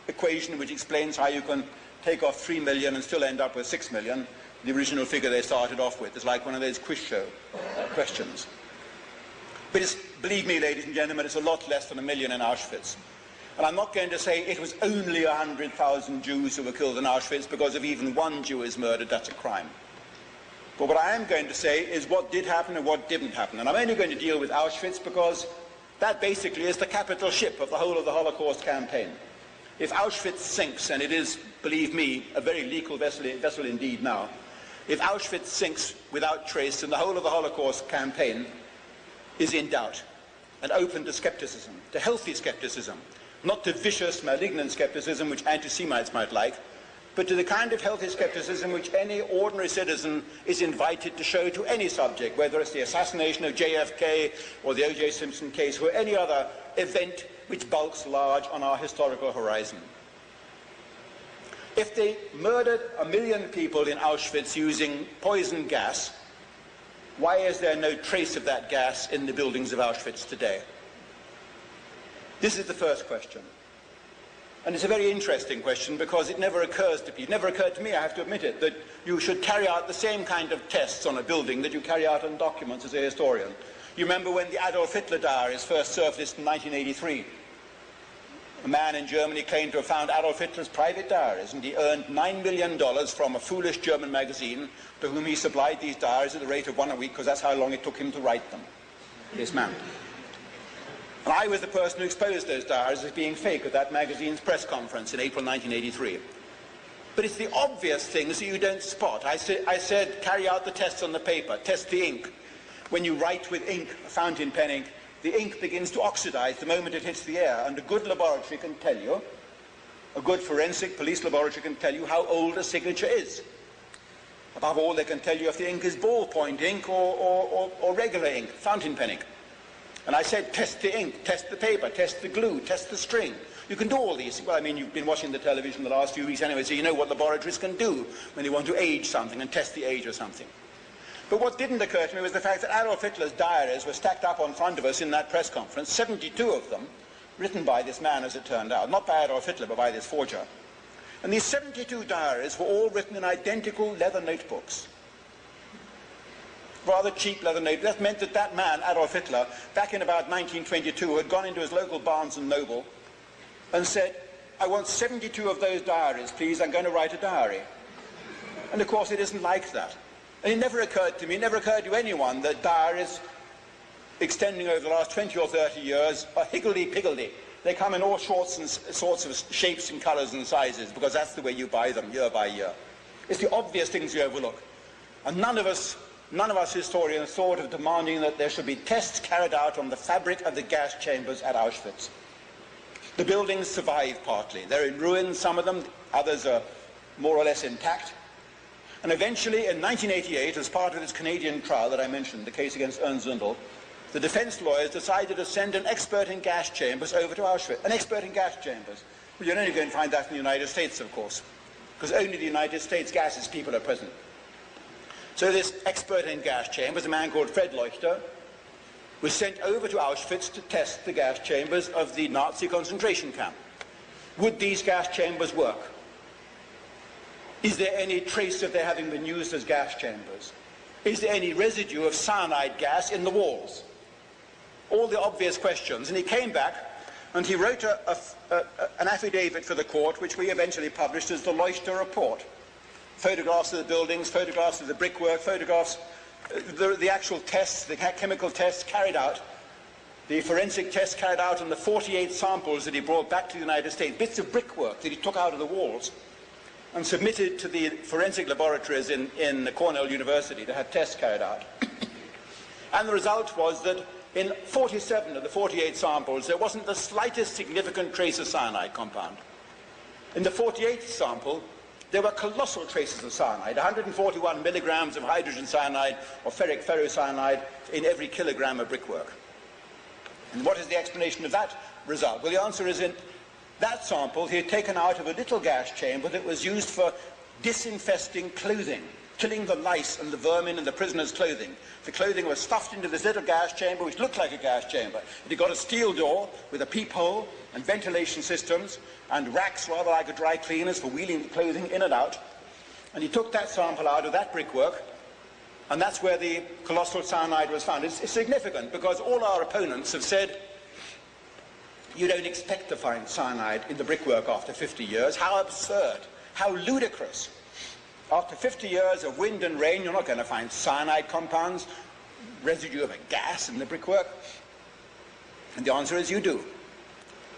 equation which explains how you can take off 3 million and still end up with 6 million, the original figure they started off with. It's like one of those quiz show questions. But it's, believe me, ladies and gentlemen, it's a lot less than 1 million in Auschwitz. And I'm not going to say it was only 100,000 Jews who were killed in Auschwitz, because if even one Jew is murdered, that's a crime. But what I am going to say is what did happen and what didn't happen. And I'm only going to deal with Auschwitz because that basically is the capital ship of the whole of the Holocaust campaign. If Auschwitz sinks, and it is, believe me, a very lethal vessel indeed now, if Auschwitz sinks without trace, then the whole of the Holocaust campaign is in doubt and open to skepticism, to healthy skepticism, not to vicious, malignant skepticism which anti-Semites might like, but to the kind of healthy skepticism which any ordinary citizen is invited to show to any subject, whether it's the assassination of JFK or the O.J. Simpson case or any other event which bulks large on our historical horizon. If they murdered 1 million people in Auschwitz using poison gas, why is there no trace of that gas in the buildings of Auschwitz today? This is the first question. And it's a very interesting question because it never occurs to people, it never occurred to me, I have to admit it, that you should carry out the same kind of tests on a building that you carry out on documents as a historian. You remember when the Adolf Hitler diaries first surfaced in 1983. A man in Germany claimed to have found Adolf Hitler's private diaries, and he earned $9 million from a foolish German magazine to whom he supplied these diaries at the rate of one a week because that's how long it took him to write them, this man. And I was the person who exposed those diaries as being fake at that magazine's press conference in April 1983. But it's the obvious things that you don't spot. I said, carry out the tests on the paper, test the ink. When you write with ink, fountain pen ink, the ink begins to oxidize the moment it hits the air, and a good laboratory can tell you, a good forensic police laboratory can tell you how old a signature is. Above all, they can tell you if the ink is ballpoint ink or regular ink, fountain pen ink. And I said, test the ink, test the paper, test the glue, test the string. You can do all these. Well, I mean, you've been watching the television the last few weeks anyway, so you know what laboratories can do when they want to age something and test the age of something. But what didn't occur to me was the fact that Adolf Hitler's diaries were stacked up on front of us in that press conference, 72 of them, written by this man, as it turned out, not by Adolf Hitler, but by this forger. And these 72 diaries were all written in identical leather notebooks. Rather cheap leather notebooks. That meant that that man, Adolf Hitler, back in about 1922, had gone into his local Barnes & Noble and said, I want 72 of those diaries, please, I'm going to write a diary. And of course it isn't like that. And it never occurred to me, it never occurred to anyone that diaries extending over the last 20 or 30 years are higgledy-piggledy. They come in all sorts of shapes and colours and sizes because that's the way you buy them year by year. It's the obvious things you overlook. And none of us historians thought of demanding that there should be tests carried out on the fabric of the gas chambers at Auschwitz. The buildings survive partly. They're in ruins, some of them, others are more or less intact. And eventually, in 1988, as part of this Canadian trial that I mentioned, the case against Ernst Zundel, the defense lawyers decided to send an expert in gas chambers over to Auschwitz. An expert in gas chambers. Well, you're only going to find that in the United States, of course, because only the United States gases people are present. So this expert in gas chambers, a man called Fred Leuchter, was sent over to Auschwitz to test the gas chambers of the Nazi concentration camp. Would these gas chambers work? Is there any trace of their having been used as gas chambers? Is there any residue of cyanide gas in the walls? All the obvious questions. And he came back and he wrote an affidavit for the court, which we eventually published as the Leuchter Report. Photographs of the buildings, photographs of the brickwork, photographs, the actual tests, the chemical tests carried out, the forensic tests carried out on the 48 samples that he brought back to the United States, bits of brickwork that he took out of the walls and submitted to the forensic laboratories in Cornell University to have tests carried out. And the result was that in 47 of the 48 samples, there wasn't the slightest significant trace of cyanide compound. In the 48th sample, there were colossal traces of cyanide, 141 milligrams of hydrogen cyanide or ferric ferrocyanide in every kilogram of brickwork. And what is the explanation of that result? Well, the answer is in that sample he had taken out of a little gas chamber that was used for disinfesting clothing, killing the lice and the vermin in the prisoners' clothing. The clothing was stuffed into this little gas chamber which looked like a gas chamber. It had got a steel door with a peephole and ventilation systems and racks rather like a dry cleaners for wheeling the clothing in and out. And he took that sample out of that brickwork, and that's where the colossal cyanide was found. It's significant because all our opponents have said you don't expect to find cyanide in the brickwork after 50 years. How absurd, how ludicrous. After 50 years of wind and rain, you're not going to find cyanide compounds, residue of a gas in the brickwork. And the answer is you do.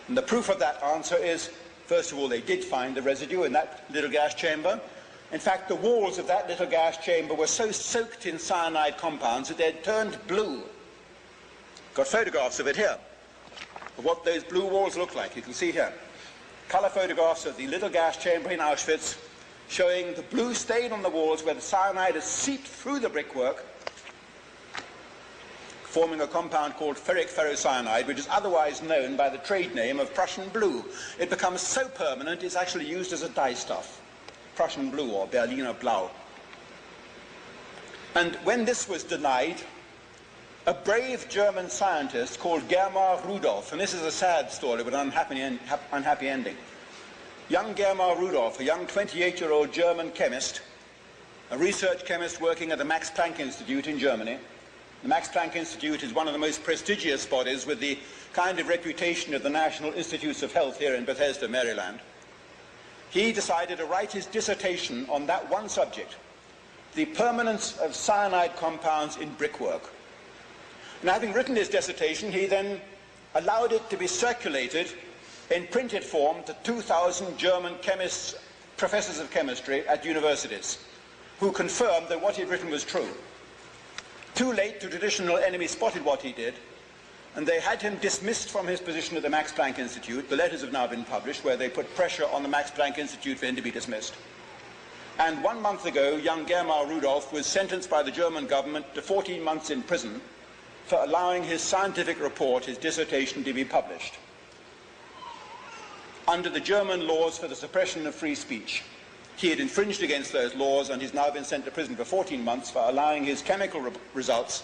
And the proof of that answer is, first of all, they did find the residue in that little gas chamber. In fact, the walls of that little gas chamber were so soaked in cyanide compounds that they had turned blue. Got photographs of it here, of what those blue walls look like. You can see here. Color photographs of the little gas chamber in Auschwitz showing the blue stain on the walls where the cyanide has seeped through the brickwork, forming a compound called ferric ferrocyanide, which is otherwise known by the trade name of Prussian blue. It becomes so permanent it's actually used as a dyestuff. Prussian blue or Berliner Blau. And when this was denied, a brave German scientist called Germar Rudolph, and this is a sad story with an unhappy ending, Young Germar Rudolph, a young 28-year-old German chemist, a research chemist working at the Max Planck Institute in Germany. The Max Planck Institute is one of the most prestigious bodies with the kind of reputation of the National Institutes of Health here in Bethesda, Maryland. He decided to write his dissertation on that one subject, the permanence of cyanide compounds in brickwork. And having written his dissertation, he then allowed it to be circulated in printed form to 2,000 German chemists, professors of chemistry at universities, who confirmed that what he had written was true. Too late, the traditional enemy spotted what he did, and they had him dismissed from his position at the Max Planck Institute. The letters have now been published where they put pressure on the Max Planck Institute for him to be dismissed. And 1 month ago, young Germar Rudolph was sentenced by the German government to 14 months in prison for allowing his scientific report, his dissertation, to be published under the German laws for the suppression of free speech. He had infringed against those laws and he's now been sent to prison for 14 months for allowing his chemical results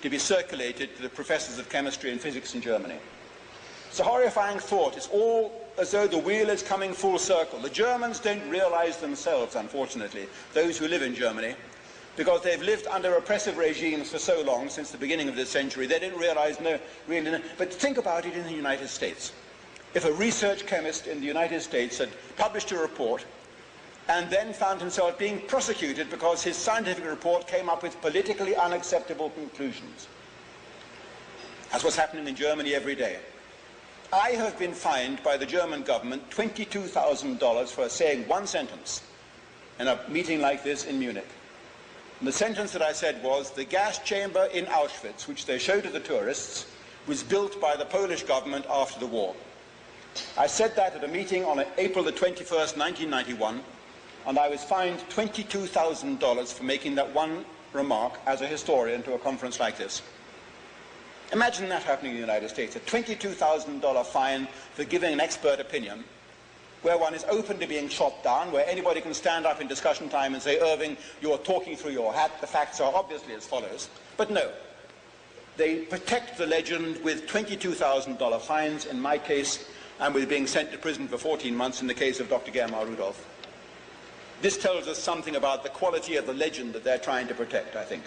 to be circulated to the professors of chemistry and physics in Germany. It's a horrifying thought. It's all as though the wheel is coming full circle. The Germans don't realize themselves, unfortunately, those who live in Germany, because they've lived under oppressive regimes for so long, since the beginning of this century. They didn't realize, but think about it in the United States. If a research chemist in the United States had published a report and then found himself being prosecuted because his scientific report came up with politically unacceptable conclusions. That's what's happening in Germany every day. I have been fined by the German government $22,000 for saying one sentence in a meeting like this in Munich. And the sentence that I said was, the gas chamber in Auschwitz, which they showed to the tourists, was built by the Polish government after the war. I said that at a meeting on April the 21st, 1991, and I was fined $22,000 for making that one remark as a historian to a conference like this. Imagine that happening in the United States, a $22,000 fine for giving an expert opinion, where one is open to being shot down, where anybody can stand up in discussion time and say, Irving, you're talking through your hat, the facts are obviously as follows. But no, they protect the legend with $22,000 fines, in my case, and with being sent to prison for 14 months in the case of Dr. Germar Rudolph. This tells us something about the quality of the legend that they're trying to protect, I think.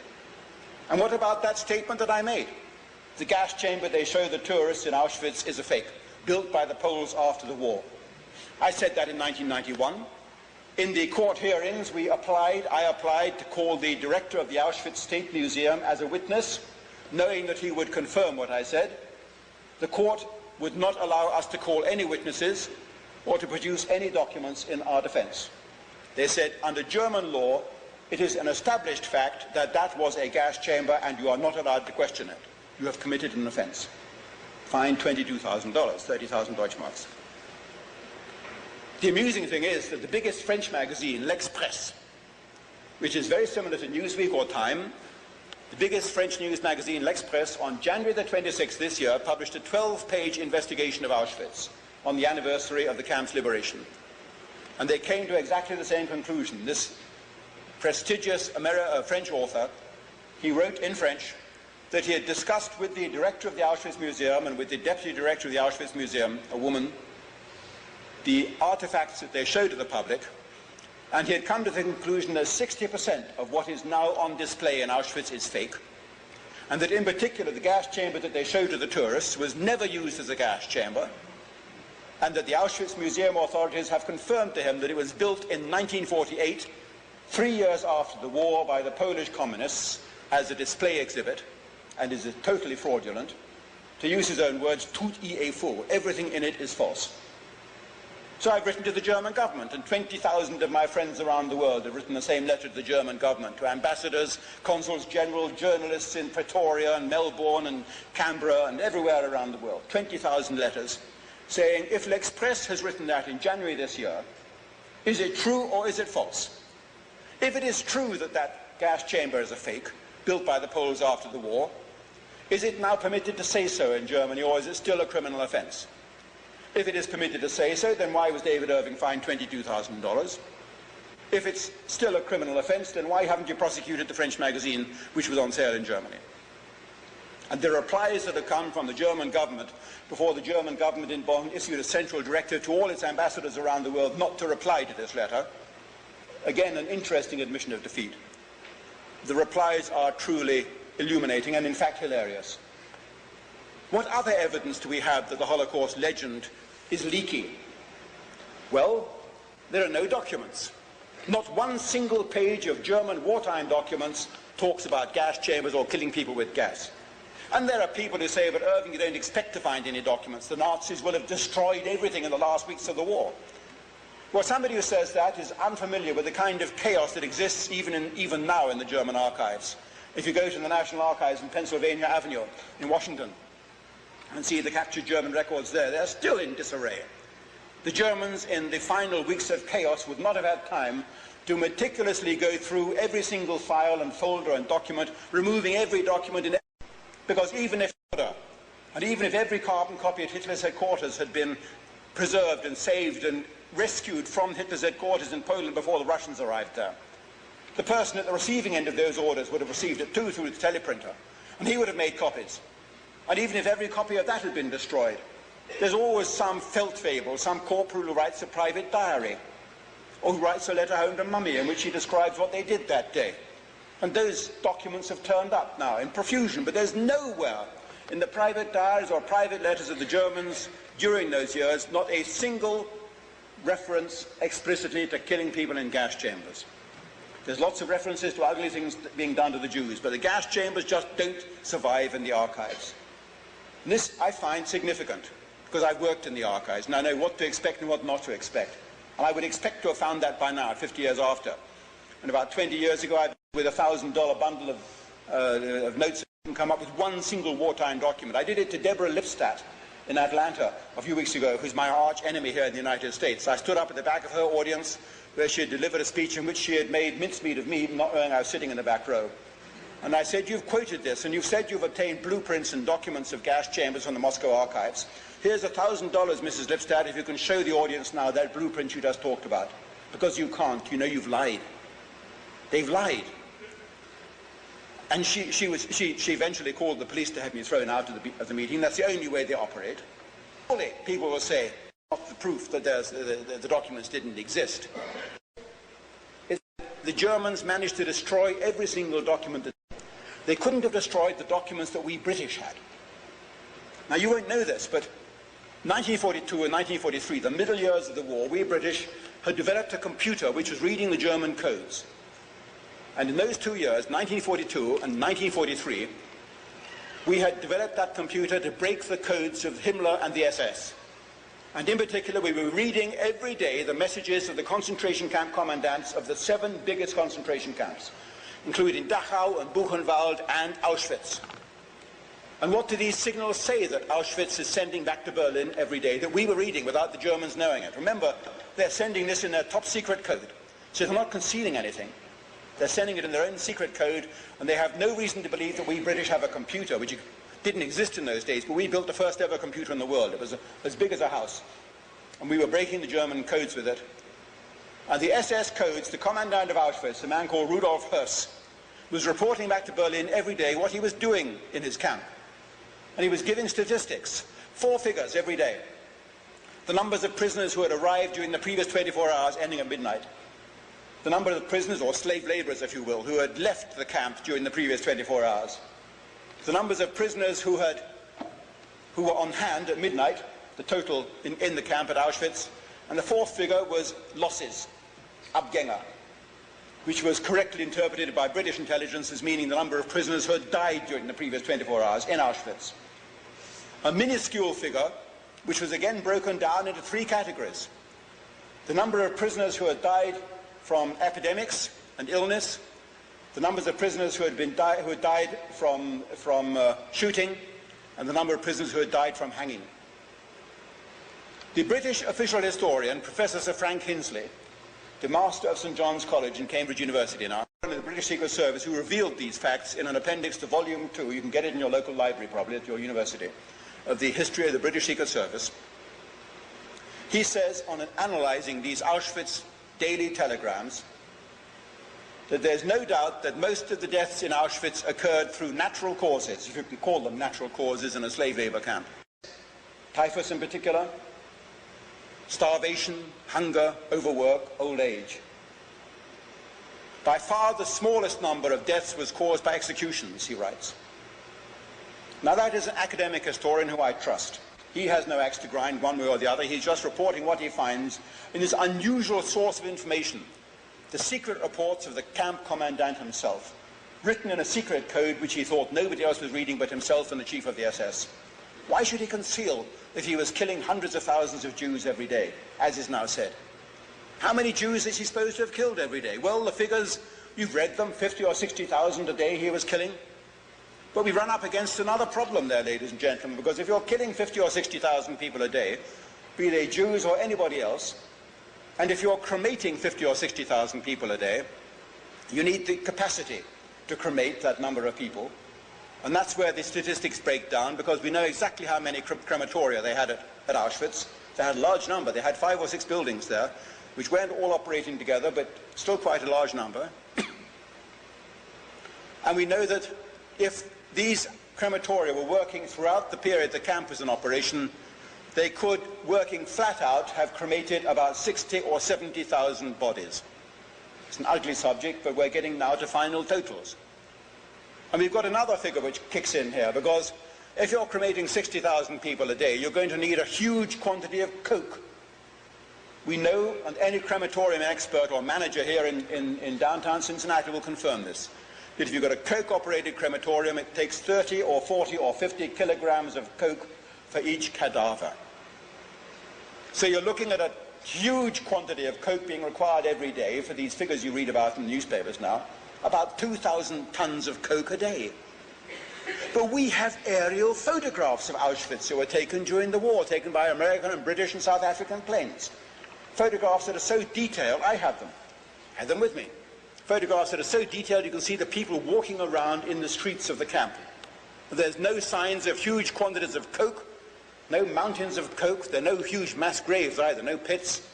And what about that statement that I made? The gas chamber they show the tourists in Auschwitz is a fake, built by the Poles after the war. I said that in 1991. In the court hearings, I applied to call the director of the Auschwitz State Museum as a witness, knowing that he would confirm what I said. The court would not allow us to call any witnesses or to produce any documents in our defense. They said, under German law, it is an established fact that that was a gas chamber and you are not allowed to question it. You have committed an offense. Fine $22,000, 30,000 Deutschmarks. The amusing thing is that the biggest French magazine, L'Express, which is very similar to Newsweek or Time, the biggest French news magazine, L'Express, on January the 26th this year, published a 12-page investigation of Auschwitz on the anniversary of the camp's liberation. And they came to exactly the same conclusion. This prestigious French author, he wrote in French that he had discussed with the director of the Auschwitz Museum and with the deputy director of the Auschwitz Museum, a woman, the artifacts that they showed to the public, and he had come to the conclusion that 60% of what is now on display in Auschwitz is fake, and that in particular the gas chamber that they showed to the tourists was never used as a gas chamber, and that the Auschwitz Museum authorities have confirmed to him that it was built in 1948, 3 years after the war, by the Polish communists as a display exhibit, and is totally fraudulent. To use his own words, tout y est faux, everything in it is false. So I've written to the German government, and 20,000 of my friends around the world have written the same letter to the German government, to ambassadors, consuls general, journalists in Pretoria and Melbourne and Canberra and everywhere around the world. 20,000 letters saying, if L'Express has written that in January this year, is it true or is it false? If it is true that that gas chamber is a fake, built by the Poles after the war, is it now permitted to say so in Germany, or is it still a criminal offence? If it is permitted to say so, then why was David Irving fined $22,000? If it's still a criminal offence, then why haven't you prosecuted the French magazine which was on sale in Germany? And the replies that have come from the German government before the German government in Bonn issued a central directive to all its ambassadors around the world not to reply to this letter. Again, an interesting admission of defeat. The replies are truly illuminating and in fact hilarious. What other evidence do we have that the Holocaust legend is leaking? Well, there are no documents. Not one single page of German wartime documents talks about gas chambers or killing people with gas. And there are people who say, but Irving, you don't expect to find any documents. The Nazis will have destroyed everything in the last weeks of the war. Well, somebody who says that is unfamiliar with the kind of chaos that exists even now in the German archives. If you go to the National Archives in Pennsylvania Avenue in Washington and see the captured German records there, they're still in disarray. The Germans, in the final weeks of chaos, would not have had time to meticulously go through every single file and folder and document, removing every document because even if every carbon copy at Hitler's headquarters had been preserved and saved and rescued from Hitler's headquarters in Poland before the Russians arrived there, the person at the receiving end of those orders would have received it too through the teleprinter, and he would have made copies. And even if every copy of that had been destroyed, there's always some Feldfebel, some corporal who writes a private diary, or who writes a letter home to Mummy in which he describes what they did that day. And those documents have turned up now in profusion, but there's nowhere in the private diaries or private letters of the Germans during those years, not a single reference explicitly to killing people in gas chambers. There's lots of references to ugly things being done to the Jews, but the gas chambers just don't survive in the archives. And this I find significant, because I've worked in the archives, and I know what to expect and what not to expect. And I would expect to have found that by now, 50 years after. And about 20 years ago, I, with a $1,000 bundle of notes, and come up with one single wartime document. I did it to Deborah Lipstadt in Atlanta a few weeks ago, who's my arch enemy here in the United States. I stood up at the back of her audience, where she had delivered a speech in which she had made mincemeat of me, not knowing I was sitting in the back row. And I said, you've quoted this, and you've said you've obtained blueprints and documents of gas chambers from the Moscow archives. Here's $1,000, Mrs. Lipstadt, if you can show the audience now that blueprint you just talked about. Because you can't. You know you've lied. They've lied. And she eventually called the police to have me thrown out of the meeting. That's the only way they operate. Surely people will say, not the proof that the documents didn't exist. The Germans managed to destroy every single document. They couldn't have destroyed the documents that we British had. Now, you won't know this, but 1942 and 1943, the middle years of the war, we British had developed a computer which was reading the German codes. And in those 2 years, 1942 and 1943, we had developed that computer to break the codes of Himmler and the SS. And in particular, we were reading every day the messages of the concentration camp commandants of the 7 biggest concentration camps, including Dachau and Buchenwald and Auschwitz. And what do these signals say that Auschwitz is sending back to Berlin every day that we were reading without the Germans knowing it? Remember, they're sending this in their top secret code, so they're not concealing anything. They're sending it in their own secret code, and they have no reason to believe that we British have a computer, which didn't exist in those days, but we built the first ever computer in the world. It was as big as a house. And we were breaking the German codes with it. And the SS codes, the commandant of Auschwitz, a man called Rudolf Höss, was reporting back to Berlin every day what he was doing in his camp. And he was giving statistics, 4 figures every day. The numbers of prisoners who had arrived during the previous 24 hours ending at midnight. The number of prisoners, or slave laborers, if you will, who had left the camp during the previous 24 hours. The numbers of prisoners who were on hand at midnight, the total in the camp at Auschwitz. And the 4th figure was losses, Abgänger, which was correctly interpreted by British intelligence as meaning the number of prisoners who had died during the previous 24 hours in Auschwitz. A minuscule figure, which was again broken down into 3 categories. The number of prisoners who had died from epidemics and illness, the numbers of prisoners who had died from shooting, and the number of prisoners who had died from hanging. The British official historian, Professor Sir Frank Hinsley, the master of St. John's College in Cambridge University now, the British Secret Service, who revealed these facts in an appendix to Volume 2, you can get it in your local library probably at your university, of the history of the British Secret Service. He says, on analysing these Auschwitz daily telegrams, that there's no doubt that most of the deaths in Auschwitz occurred through natural causes, if you can call them natural causes in a slave labor camp. Typhus in particular, starvation, hunger, overwork, old age. By far the smallest number of deaths was caused by executions, he writes. Now that is an academic historian who I trust. He has no axe to grind one way or the other. He's just reporting what he finds in this unusual source of information, the secret reports of the camp commandant himself, written in a secret code which he thought nobody else was reading but himself and the chief of the SS. Why should he conceal that he was killing hundreds of thousands of Jews every day, as is now said? How many Jews is he supposed to have killed every day? Well, the figures, you've read them, 50 or 60,000 a day he was killing. But we run up against another problem there, ladies and gentlemen, because if you're killing 50 or 60,000 people a day, be they Jews or anybody else, and if you're cremating 50 or 60,000 people a day, you need the capacity to cremate that number of people. And that's where the statistics break down, because we know exactly how many crematoria they had at Auschwitz. They had a large number. They had 5 or 6 buildings there, which weren't all operating together, but still quite a large number. And we know that if these crematoria were working throughout the period the camp was in operation, they could, working flat out, have cremated about 60 or 70,000 bodies. It's an ugly subject, but we're getting now to final totals. And we've got another figure which kicks in here, because if you're cremating 60,000 people a day, you're going to need a huge quantity of coke. We know, and any crematorium expert or manager here in downtown Cincinnati will confirm this, that if you've got a coke-operated crematorium, it takes 30 or 40 or 50 kilograms of coke for each cadaver. So you're looking at a huge quantity of coke being required every day for these figures you read about in the newspapers now, about 2,000 tons of coke a day. But we have aerial photographs of Auschwitz that were taken during the war, taken by American and British and South African planes. Photographs that are so detailed, I have them with me. Photographs that are so detailed you can see the people walking around in the streets of the camp. There's no signs of huge quantities of coke, no mountains of coke, there are no huge mass graves either, no pits,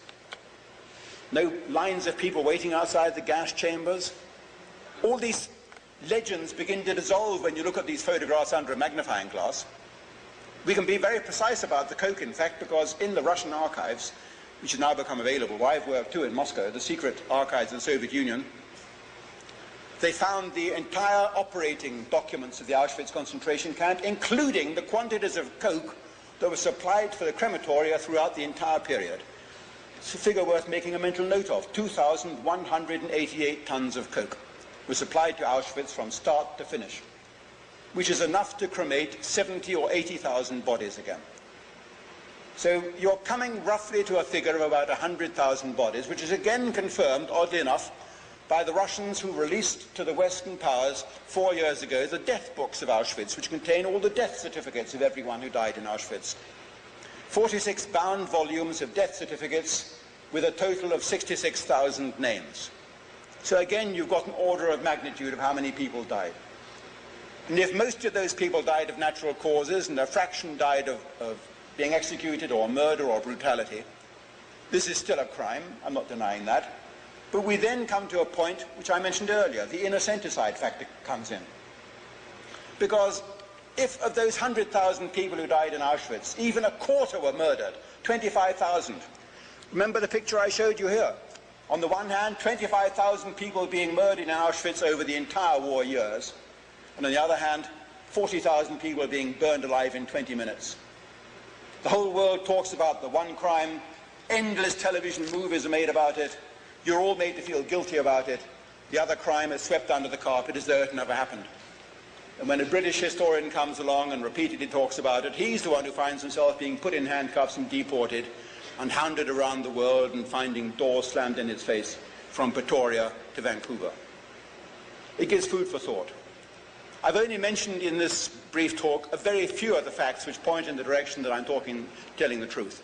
no lines of people waiting outside the gas chambers. All these legends begin to dissolve when you look at these photographs under a magnifying glass. We can be very precise about the coke, in fact, because in the Russian archives, which has now become available, where I've worked too in Moscow, the secret archives of the Soviet Union, they found the entire operating documents of the Auschwitz concentration camp, including the quantities of coke that were supplied for the crematoria throughout the entire period. It's a figure worth making a mental note of. 2,188 tons of coke were supplied to Auschwitz from start to finish, which is enough to cremate 70 or 80,000 bodies again. So you're coming roughly to a figure of about 100,000 bodies, which is again confirmed, oddly enough, by the Russians who released to the Western powers 4 years ago the death books of Auschwitz, which contain all the death certificates of everyone who died in Auschwitz. 46 bound volumes of death certificates with a total of 66,000 names. So again, you've got an order of magnitude of how many people died. And if most of those people died of natural causes and a fraction died of being executed or murder or brutality, this is still a crime, I'm not denying that. But we then come to a point which I mentioned earlier, the innocenticide factor comes in. Because if of those 100,000 people who died in Auschwitz, even a quarter were murdered, 25,000. Remember the picture I showed you here? On the one hand, 25,000 people being murdered in Auschwitz over the entire war years, and on the other hand, 40,000 people being burned alive in 20 minutes. The whole world talks about the one crime, endless television movies are made about it, you're all made to feel guilty about it, the other crime is swept under the carpet as though it never happened. And when a British historian comes along and repeatedly talks about it, he's the one who finds himself being put in handcuffs and deported and hounded around the world and finding doors slammed in his face from Pretoria to Vancouver. It gives food for thought. I've only mentioned in this brief talk a very few of the facts which point in the direction that I'm telling the truth.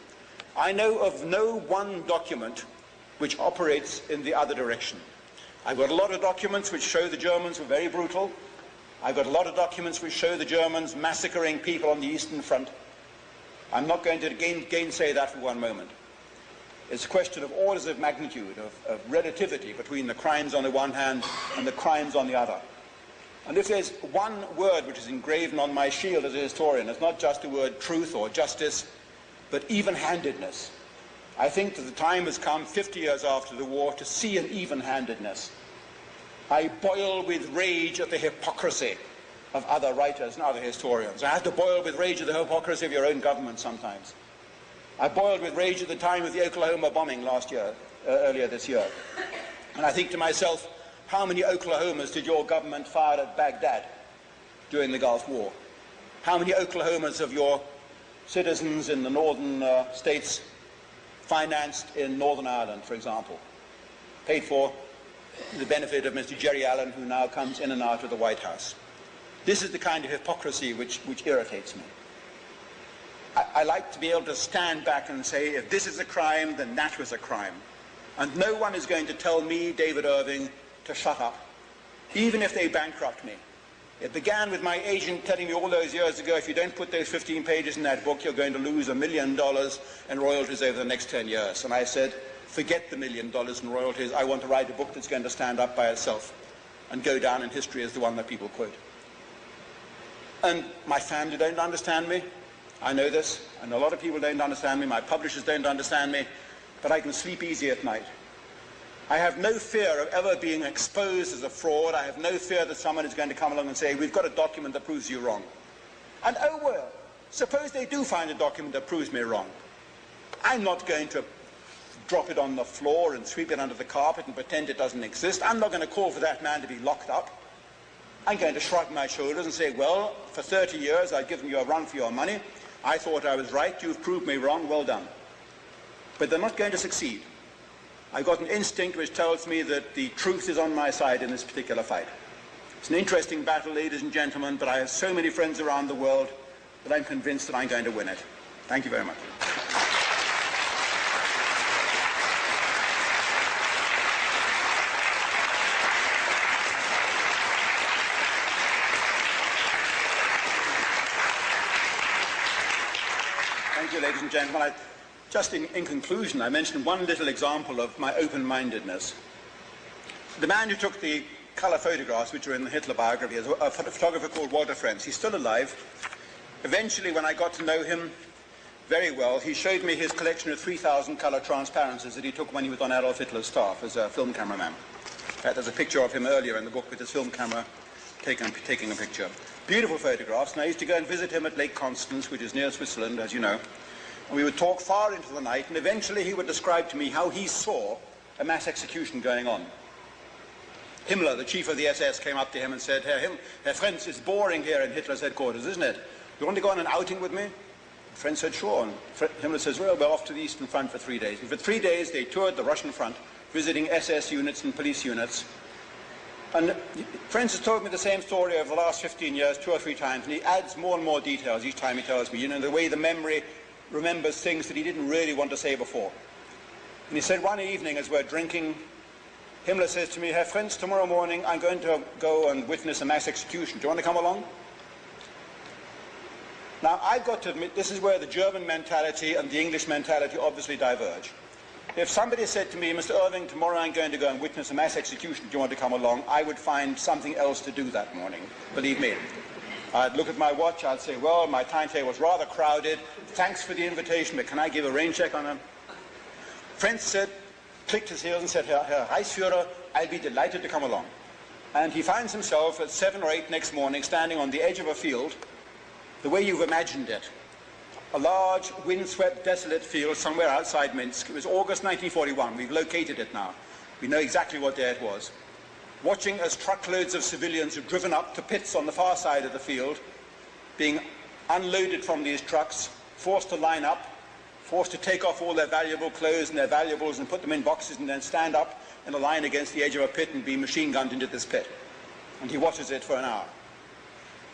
I know of no one document which operates in the other direction. I've got a lot of documents which show the Germans were very brutal. I've got a lot of documents which show the Germans massacring people on the Eastern Front. I'm not going to gainsay that for one moment. It's a question of orders of magnitude, of relativity between the crimes on the one hand and the crimes on the other. And if there's one word which is engraven on my shield as a historian, it's not just the word truth or justice, but even-handedness. I think that the time has come, 50 years after the war, to see an even-handedness. I boil with rage at the hypocrisy of other writers and other historians. I have to boil with rage at the hypocrisy of your own government sometimes. I boiled with rage at the time of the Oklahoma bombing earlier this year. And I think to myself, how many Oklahomas did your government fire at Baghdad during the Gulf War? How many Oklahomas of your citizens in the northern states financed in Northern Ireland, for example, paid for the benefit of Mr. Jerry Allen, who now comes in and out of the White House? This is the kind of hypocrisy which irritates me. I like to be able to stand back and say, if this is a crime, then that was a crime. And no one is going to tell me, David Irving, to shut up, even if they bankrupt me. It began with my agent telling me all those years ago, if you don't put those 15 pages in that book, you're going to lose $1 million in royalties over the next 10 years. And I said, forget the $1 million in royalties. I want to write a book that's going to stand up by itself and go down in history as the one that people quote. And my family don't understand me. I know this, and a lot of people don't understand me. My publishers don't understand me, but I can sleep easy at night. I have no fear of ever being exposed as a fraud. I have no fear that someone is going to come along and say, we've got a document that proves you wrong. And oh well, suppose they do find a document that proves me wrong. I'm not going to drop it on the floor and sweep it under the carpet and pretend it doesn't exist. I'm not going to call for that man to be locked up. I'm going to shrug my shoulders and say, well, for 30 years I've given you a run for your money. I thought I was right. You've proved me wrong. Well done. But they're not going to succeed. I've got an instinct which tells me that the truth is on my side in this particular fight. It's an interesting battle, ladies and gentlemen, but I have so many friends around the world that I'm convinced that I'm going to win it. Thank you very much. Thank you, ladies and gentlemen. Just in conclusion, I mentioned one little example of my open-mindedness. The man who took the colour photographs, which are in the Hitler biography, is a photographer called Walter Frenz. He's still alive. Eventually, when I got to know him very well, he showed me his collection of 3,000 colour transparencies that he took when he was on Adolf Hitler's staff as a film cameraman. In fact, there's a picture of him earlier in the book with his film camera taking a picture. Beautiful photographs, and I used to go and visit him at Lake Constance, which is near Switzerland, as you know. And we would talk far into the night, and eventually he would describe to me how he saw a mass execution going on. Himmler, the chief of the SS, came up to him and said, Herr Frenz, it's boring here in Hitler's headquarters, isn't it? You want to go on an outing with me? Frenz said, sure. And Himmler says, well, we're off to the Eastern Front for 3 days. And for 3 days, they toured the Russian front, visiting SS units and police units. And Frenz has told me the same story over the last 15 years, 2 or 3 times, and he adds more and more details each time he tells me, you know, the way the memory remembers things that he didn't really want to say before. And he said one evening as we're drinking, Himmler says to me, Herr Frenz, tomorrow morning I'm going to go and witness a mass execution. Do you want to come along? Now, I've got to admit, this is where the German mentality and the English mentality obviously diverge. If somebody said to me, Mr. Irving, tomorrow I'm going to go and witness a mass execution, do you want to come along? I would find something else to do that morning, believe me. I'd look at my watch, I'd say, well, my timetable was rather crowded. Thanks for the invitation, but can I give a rain check on him? Frenz said, clicked his heels and said, Herr Reichsführer, I'll be delighted to come along. And he finds himself at 7 or 8 next morning standing on the edge of a field, the way you've imagined it. A large, windswept, desolate field somewhere outside Minsk. It was August 1941. We've located it now. We know exactly what day it was. Watching as truckloads of civilians were driven up to pits on the far side of the field, being unloaded from these trucks, forced to line up, forced to take off all their valuable clothes and their valuables and put them in boxes and then stand up in a line against the edge of a pit and be machine gunned into this pit. And he watches it for an hour.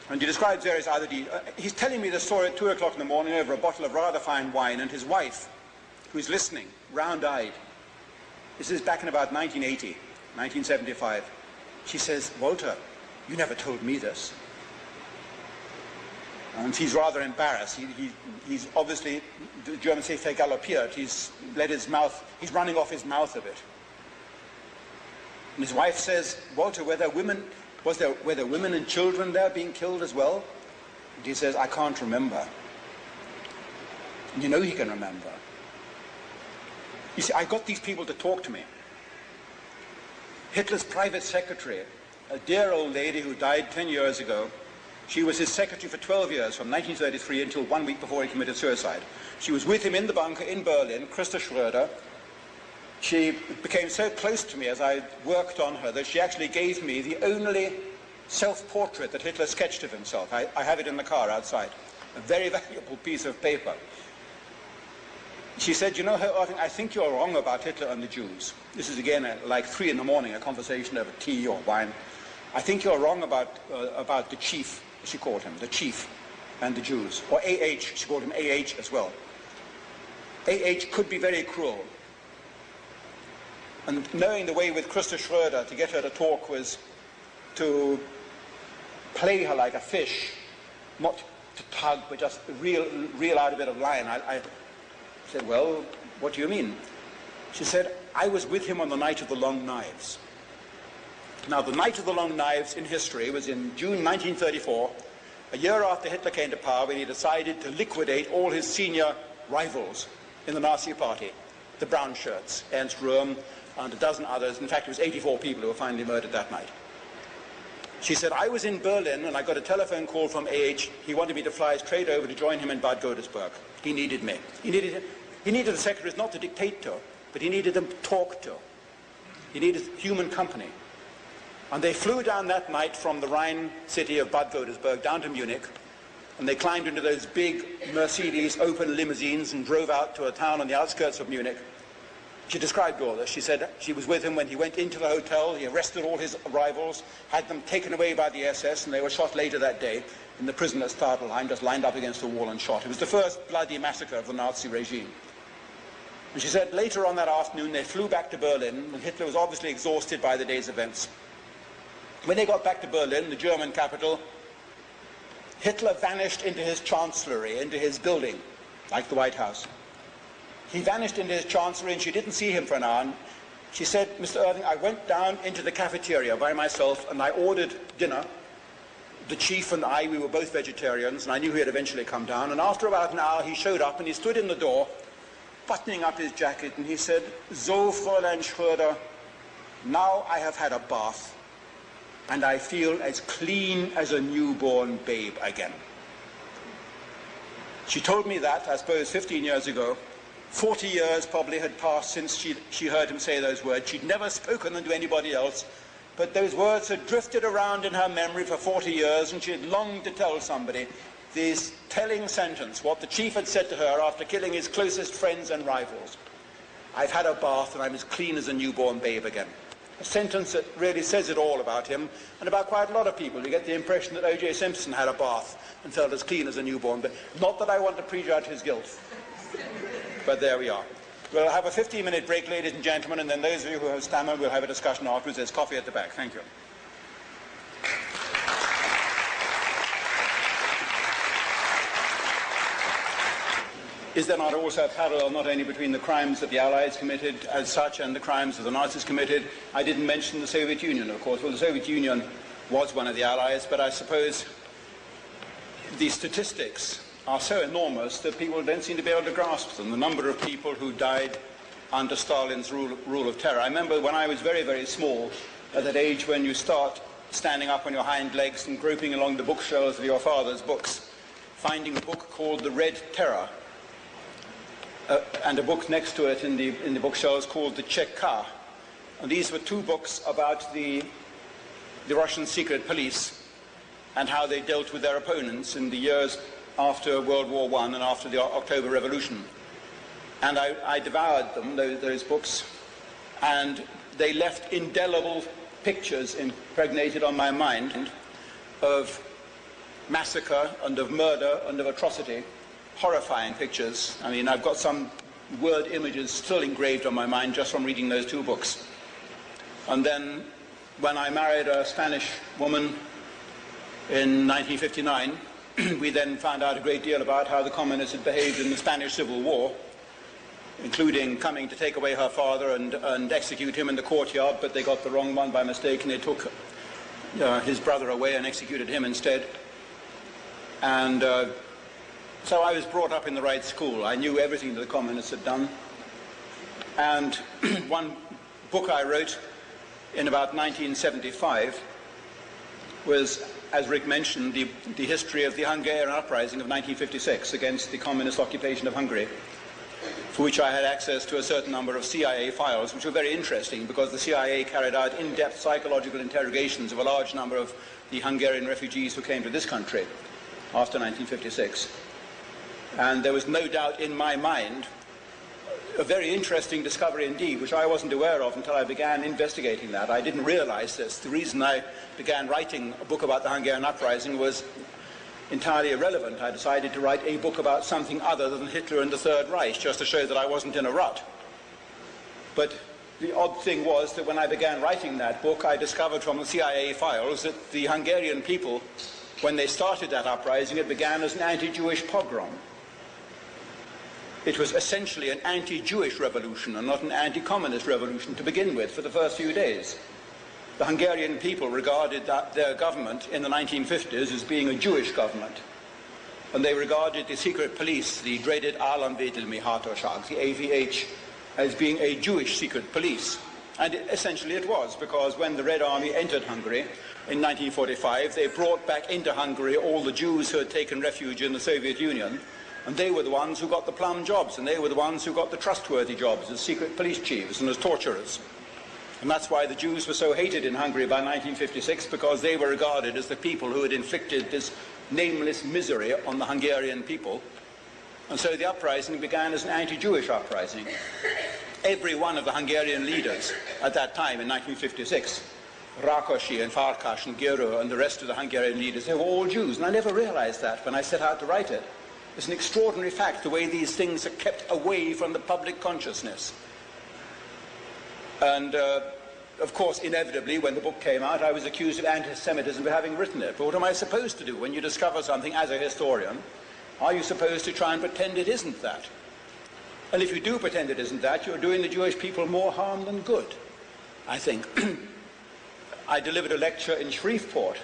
And he describes various other details. He's telling me the story at 2 o'clock in the morning over a bottle of rather fine wine, and his wife, who's listening, round-eyed, this is back in about 1980, 1975, she says, Walter, you never told me this. And he's rather embarrassed. He's obviously, the Germans say, vergaloppiert. He's let his mouth, he's running off his mouth a bit. And his wife says, Walter, were there women and children there being killed as well? And he says, I can't remember. And you know he can remember. You see, I got these people to talk to me. Hitler's private secretary, a dear old lady who died 10 years ago, she was his secretary for 12 years, from 1933 until 1 week before he committed suicide. She was with him in the bunker in Berlin, Christa Schröder. She became so close to me as I worked on her that she actually gave me the only self-portrait that Hitler sketched of himself. I have it in the car outside, a very valuable piece of paper. She said, you know, Herr Irving, I think you're wrong about Hitler and the Jews. This is again like 3 in the morning, a conversation over tea or wine. I think you're wrong about the chief, she called him, the chief and the Jews. Or A.H., she called him A.H. as well. A.H. could be very cruel. And knowing the way with Christa Schröder to get her to talk was to play her like a fish, not to tug, but just reel out a bit of line. I said, well, what do you mean? She said, I was with him on the night of the Long Knives. Now, the night of the Long Knives in history was in June 1934, a year after Hitler came to power, when he decided to liquidate all his senior rivals in the Nazi Party, the brown shirts, Ernst Röhm and a dozen others. In fact, it was 84 people who were finally murdered that night. She said, I was in Berlin and I got a telephone call from A.H. He wanted me to fly straight over to join him in Bad Godesberg. He needed me. He needed the secretaries not to dictate to, but he needed them to talk to. He needed human company. And they flew down that night from the Rhine city of Bad Godesberg down to Munich, and they climbed into those big Mercedes open limousines and drove out to a town on the outskirts of Munich. She described all this. She said she was with him when he went into the hotel, he arrested all his rivals, had them taken away by the SS, and they were shot later that day in the prison at Stadelheim, just lined up against the wall and shot. It was the first bloody massacre of the Nazi regime. And she said later on that afternoon they flew back to Berlin, and Hitler was obviously exhausted by the day's events. When they got back to Berlin, the German capital, Hitler vanished into his chancellery, into his building, like the White House. He vanished into his chancellery and she didn't see him for an hour. She said, Mr. Irving, I went down into the cafeteria by myself and I ordered dinner. The chief and I, we were both vegetarians, and I knew he had eventually come down. And after about an hour, he showed up and he stood in the door, buttoning up his jacket, and he said, So, Fräulein Schröder, now I have had a bath. And I feel as clean as a newborn babe again. She told me that, I suppose, 15 years ago. 40 years probably had passed since she heard him say those words. She'd never spoken them to anybody else, but those words had drifted around in her memory for 40 years, and she had longed to tell somebody this telling sentence, what the chief had said to her after killing his closest friends and rivals. I've had a bath and I'm as clean as a newborn babe again. A sentence that really says it all about him, and about quite a lot of people. You get the impression that O.J. Simpson had a bath and felt as clean as a newborn babe. Not that I want to prejudge his guilt, but there we are. We'll have a 15-minute break, ladies and gentlemen, and then those of you who have stammered will have a discussion afterwards. There's coffee at the back. Thank you. Is there not also a parallel not only between the crimes that the Allies committed as such and the crimes that the Nazis committed? I didn't mention the Soviet Union, of course. Well, the Soviet Union was one of the Allies, but I suppose the statistics are so enormous that people don't seem to be able to grasp them. The number of people who died under Stalin's rule of terror. I remember when I was very, very small, at that age when you start standing up on your hind legs and groping along the bookshelves of your father's books, finding a book called The Red Terror, and a book next to it in the bookshelves called The Cheka. And these were two books about the Russian secret police and how they dealt with their opponents in the years after World War I and after the October Revolution. And I devoured them, those books, and they left indelible pictures impregnated on my mind of massacre and of murder and of atrocity. Horrifying pictures. I mean, I've got some word images still engraved on my mind just from reading those two books. And then when I married a Spanish woman in 1959, we then found out a great deal about how the communists had behaved in the Spanish Civil War, including coming to take away her father and execute him in the courtyard, but they got the wrong one by mistake, and they took his brother away and executed him instead. And so I was brought up in the right school. I knew everything that the communists had done. And one book I wrote in about 1975 was, as Rick mentioned, the history of the Hungarian uprising of 1956 against the communist occupation of Hungary, for which I had access to a certain number of CIA files, which were very interesting because the CIA carried out in-depth psychological interrogations of a large number of the Hungarian refugees who came to this country after 1956. And there was no doubt in my mind a very interesting discovery indeed, which I wasn't aware of until I began investigating that. I didn't realize this. The reason I began writing a book about the Hungarian uprising was entirely irrelevant. I decided to write a book about something other than Hitler and the Third Reich, just to show that I wasn't in a rut. But the odd thing was that when I began writing that book, I discovered from the CIA files that the Hungarian people, when they started that uprising, it began as an anti-Jewish pogrom. It was essentially an anti-Jewish revolution and not an anti-communist revolution to begin with for the first few days. The Hungarian people regarded their government in the 1950s as being a Jewish government. And they regarded the secret police, the dreaded Államvédelmi Hatóság, the AVH, as being a Jewish secret police. And essentially it was, because when the Red Army entered Hungary in 1945, they brought back into Hungary all the Jews who had taken refuge in the Soviet Union. And they were the ones who got the plum jobs, and they were the ones who got the trustworthy jobs as secret police chiefs and as torturers. And that's why the Jews were so hated in Hungary by 1956, because they were regarded as the people who had inflicted this nameless misery on the Hungarian people. And so the uprising began as an anti-Jewish uprising. Every one of the Hungarian leaders at that time in 1956, Rákosi and Farkas and György and the rest of the Hungarian leaders, they were all Jews. And I never realized that when I set out to write it. It's an extraordinary fact, the way these things are kept away from the public consciousness. And, of course, inevitably, when the book came out, I was accused of anti-Semitism for having written it. But what am I supposed to do when you discover something as a historian? Are you supposed to try and pretend it isn't that? And if you do pretend it isn't that, you're doing the Jewish people more harm than good, I think. I delivered a lecture in Shreveport,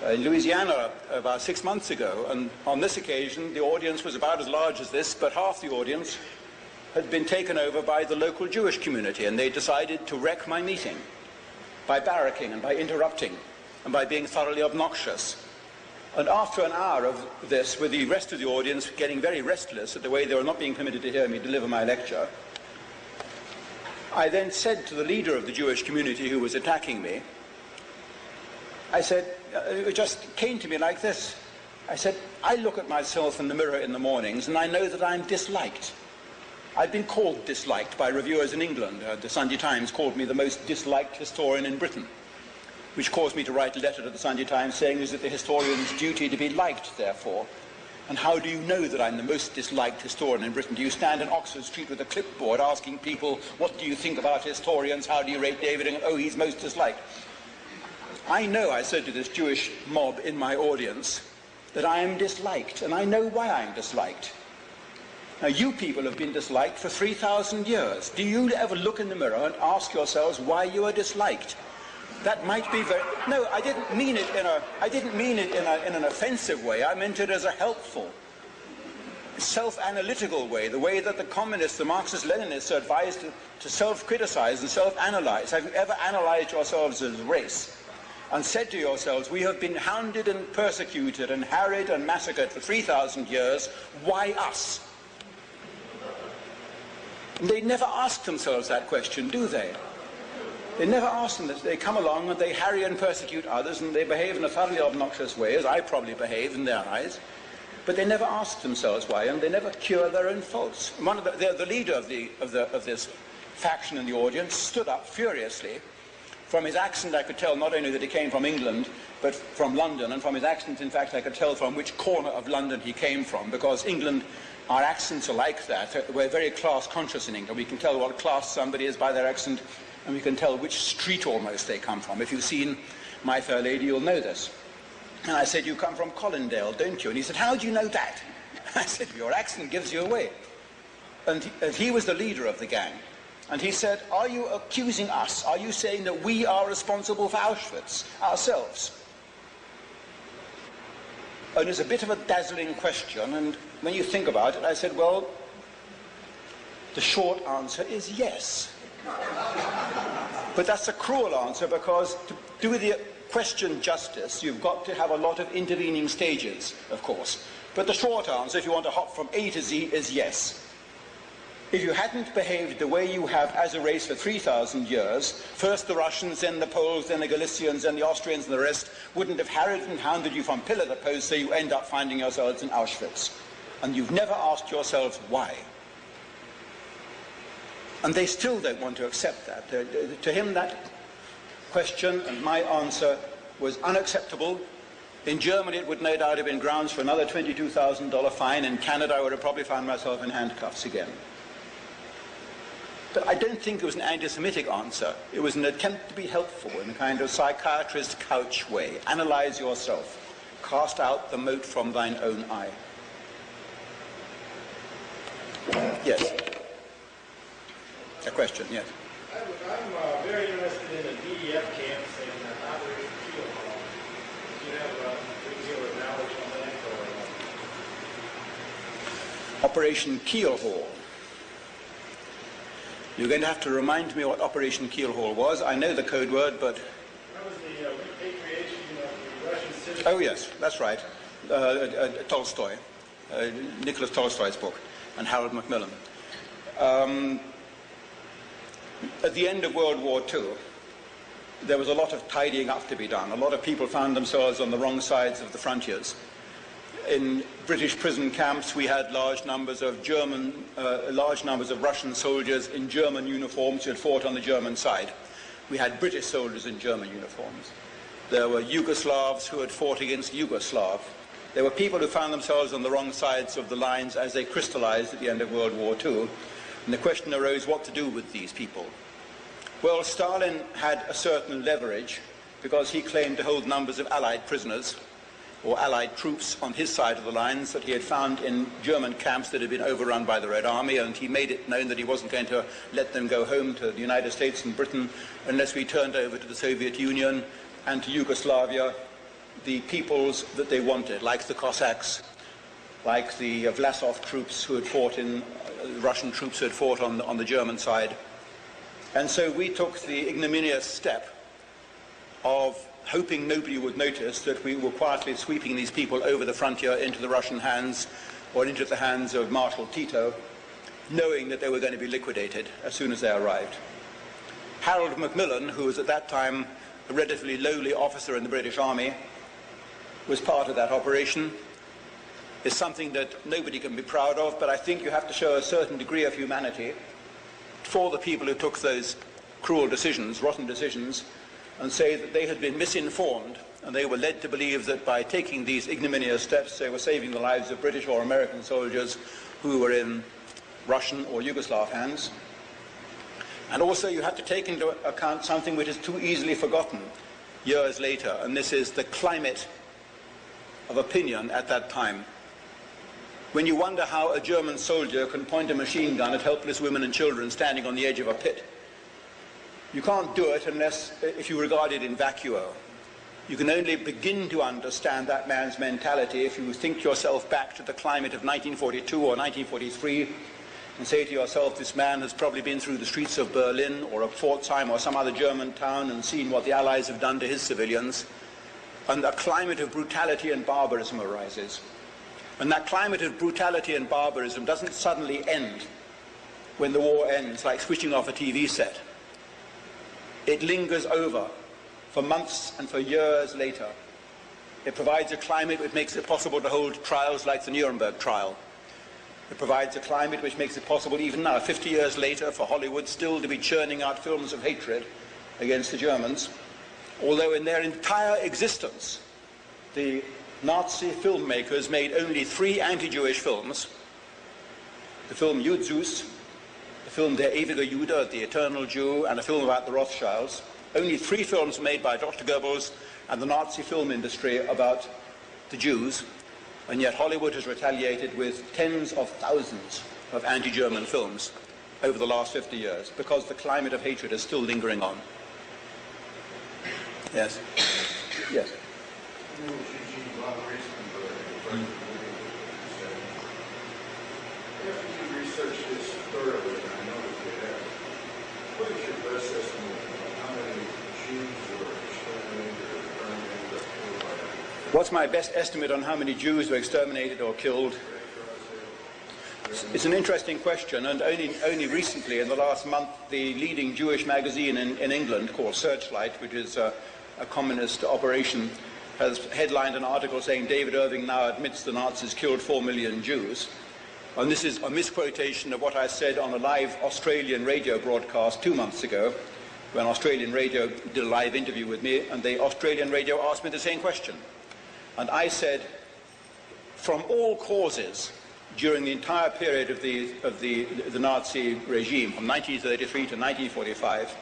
in Louisiana, about 6 months ago, and on this occasion the audience was about as large as this, but half the audience had been taken over by the local Jewish community, and they decided to wreck my meeting by barracking and by interrupting and by being thoroughly obnoxious. And after an hour of this, with the rest of the audience getting very restless at the way they were not being permitted to hear me deliver my lecture, I then said to the leader of the Jewish community who was attacking me, I said, it just came to me like this. I said, I look at myself in the mirror in the mornings and I know that I'm disliked. I've been called disliked by reviewers in England. The Sunday Times called me the most disliked historian in Britain, which caused me to write a letter to the Sunday Times saying, is it the historian's duty to be liked, therefore? And how do you know that I'm the most disliked historian in Britain? Do you stand in Oxford Street with a clipboard asking people, what do you think about historians? How do you rate David? And, oh, he's most disliked. I know, I said to this Jewish mob in my audience, that I am disliked, and I know why I'm disliked. Now, you people have been disliked for 3,000 years. Do you ever look in the mirror and ask yourselves why you are disliked? That might be very... No, I didn't mean it in an offensive way. I meant it as a helpful, self-analytical way, the way that the communists, the Marxist-Leninists are advised to self-criticize and self-analyze. Have you ever analyzed yourselves as a race and said to yourselves, we have been hounded and persecuted and harried and massacred for 3,000 years, why us? And they never ask themselves that question, do they? They never ask them that. They come along and they harry and persecute others and they behave in a thoroughly obnoxious way, as I probably behave in their eyes, but they never ask themselves why, and they never cure their own faults. One of the leader of this faction in the audience stood up furiously. From his accent, I could tell not only that he came from England, but from London, and from his accent, in fact, I could tell from which corner of London he came from, because England, our accents are like that. We're very class-conscious in England. We can tell what class somebody is by their accent, and we can tell which street almost they come from. If you've seen My Fair Lady, you'll know this. And I said, you come from Colindale, don't you? And he said, how do you know that? I said, your accent gives you away. And he was the leader of the gang. And he said, are you accusing us? Are you saying that we are responsible for Auschwitz ourselves? And it's a bit of a dazzling question, and when you think about it, I said, well, the short answer is yes. But that's a cruel answer, because to do the question justice, you've got to have a lot of intervening stages, of course. But the short answer, if you want to hop from A to Z, is yes. If you hadn't behaved the way you have as a race for 3,000 years, first the Russians, then the Poles, then the Galicians, then the Austrians, and the rest wouldn't have harried and hounded you from pillar to post, so you end up finding yourselves in Auschwitz. And you've never asked yourselves why. And they still don't want to accept that. To him, that question and my answer was unacceptable. In Germany, it would no doubt have been grounds for another $22,000 fine. In Canada, I would have probably found myself in handcuffs again. But I don't think it was an anti-Semitic answer. It was an attempt to be helpful in a kind of psychiatrist couch way. Analyze yourself. Cast out the mote from thine own eye. Yes. A question, yes. I'm very interested in the DEF camps and Operation Keelhaul. Do you have a good deal of knowledge on that? Operation Keelhaul. You're going to have to remind me what Operation Keelhaul was. I know the code word, but... That was the repatriation of the Russian citizens. Oh, yes, that's right. Tolstoy. Nicholas Tolstoy's book, and Harold Macmillan. At the end of World War II, there was a lot of tidying up to be done. A lot of people found themselves on the wrong sides of the frontiers. In British prison camps, we had large numbers of Russian soldiers in German uniforms who had fought on the German side. We had British soldiers in German uniforms. There were Yugoslavs who had fought against Yugoslav. There were people who found themselves on the wrong sides of the lines as they crystallized at the end of World War II. And the question arose what to do with these people. Well, Stalin had a certain leverage because he claimed to hold numbers of Allied prisoners or Allied troops on his side of the lines that he had found in German camps that had been overrun by the Red Army, and he made it known that he wasn't going to let them go home to the United States and Britain unless we turned over to the Soviet Union and to Yugoslavia the peoples that they wanted, like the Cossacks, like the Vlasov troops who had fought in, Russian troops who had fought on the German side. And so we took the ignominious step of hoping nobody would notice that we were quietly sweeping these people over the frontier into the Russian hands or into the hands of Marshal Tito, knowing that they were going to be liquidated as soon as they arrived. Harold Macmillan, who was at that time a relatively lowly officer in the British Army, was part of that operation. It's something that nobody can be proud of, but I think you have to show a certain degree of humanity for the people who took those cruel decisions, rotten decisions, and say that they had been misinformed and they were led to believe that by taking these ignominious steps they were saving the lives of British or American soldiers who were in Russian or Yugoslav hands. And also you have to take into account something which is too easily forgotten years later, and this is the climate of opinion at that time. When you wonder how a German soldier can point a machine gun at helpless women and children standing on the edge of a pit, you can't do it unless, if you regard it in vacuo. You can only begin to understand that man's mentality if you think yourself back to the climate of 1942 or 1943 and say to yourself, this man has probably been through the streets of Berlin or of Pforzheim or some other German town and seen what the Allies have done to his civilians. And a climate of brutality and barbarism arises. And that climate of brutality and barbarism doesn't suddenly end when the war ends, like switching off a TV set. It lingers over for months and for years later. It provides a climate which makes it possible to hold trials like the Nuremberg trial. It provides a climate which makes it possible even now, 50 years later, for Hollywood still to be churning out films of hatred against the Germans, although in their entire existence the Nazi filmmakers made only 3 anti-Jewish films: the film Judzus, the film Der ewige Jude, the Eternal Jew, and a film about the Rothschilds. Only 3 films made by Dr. Goebbels and the Nazi film industry about the Jews, and yet Hollywood has retaliated with tens of thousands of anti-German films over the last 50 years because the climate of hatred is still lingering on. Yes. Yes. After you researched this thoroughly, and I know that you have, what is your best estimate of how many Jews were exterminated or burned or killed by that? What's my best estimate on how many Jews were exterminated or killed? It's an interesting question, and only recently, in the last month, the leading Jewish magazine in England, called Searchlight, which is a communist operation, has headlined an article saying David Irving now admits the Nazis killed 4 million Jews. And this is a misquotation of what I said on a live Australian radio broadcast 2 months ago, when Australian radio did a live interview with me, and the Australian radio asked me the same question. And I said, from all causes, during the entire period of the Nazi regime, from 1933 to 1945,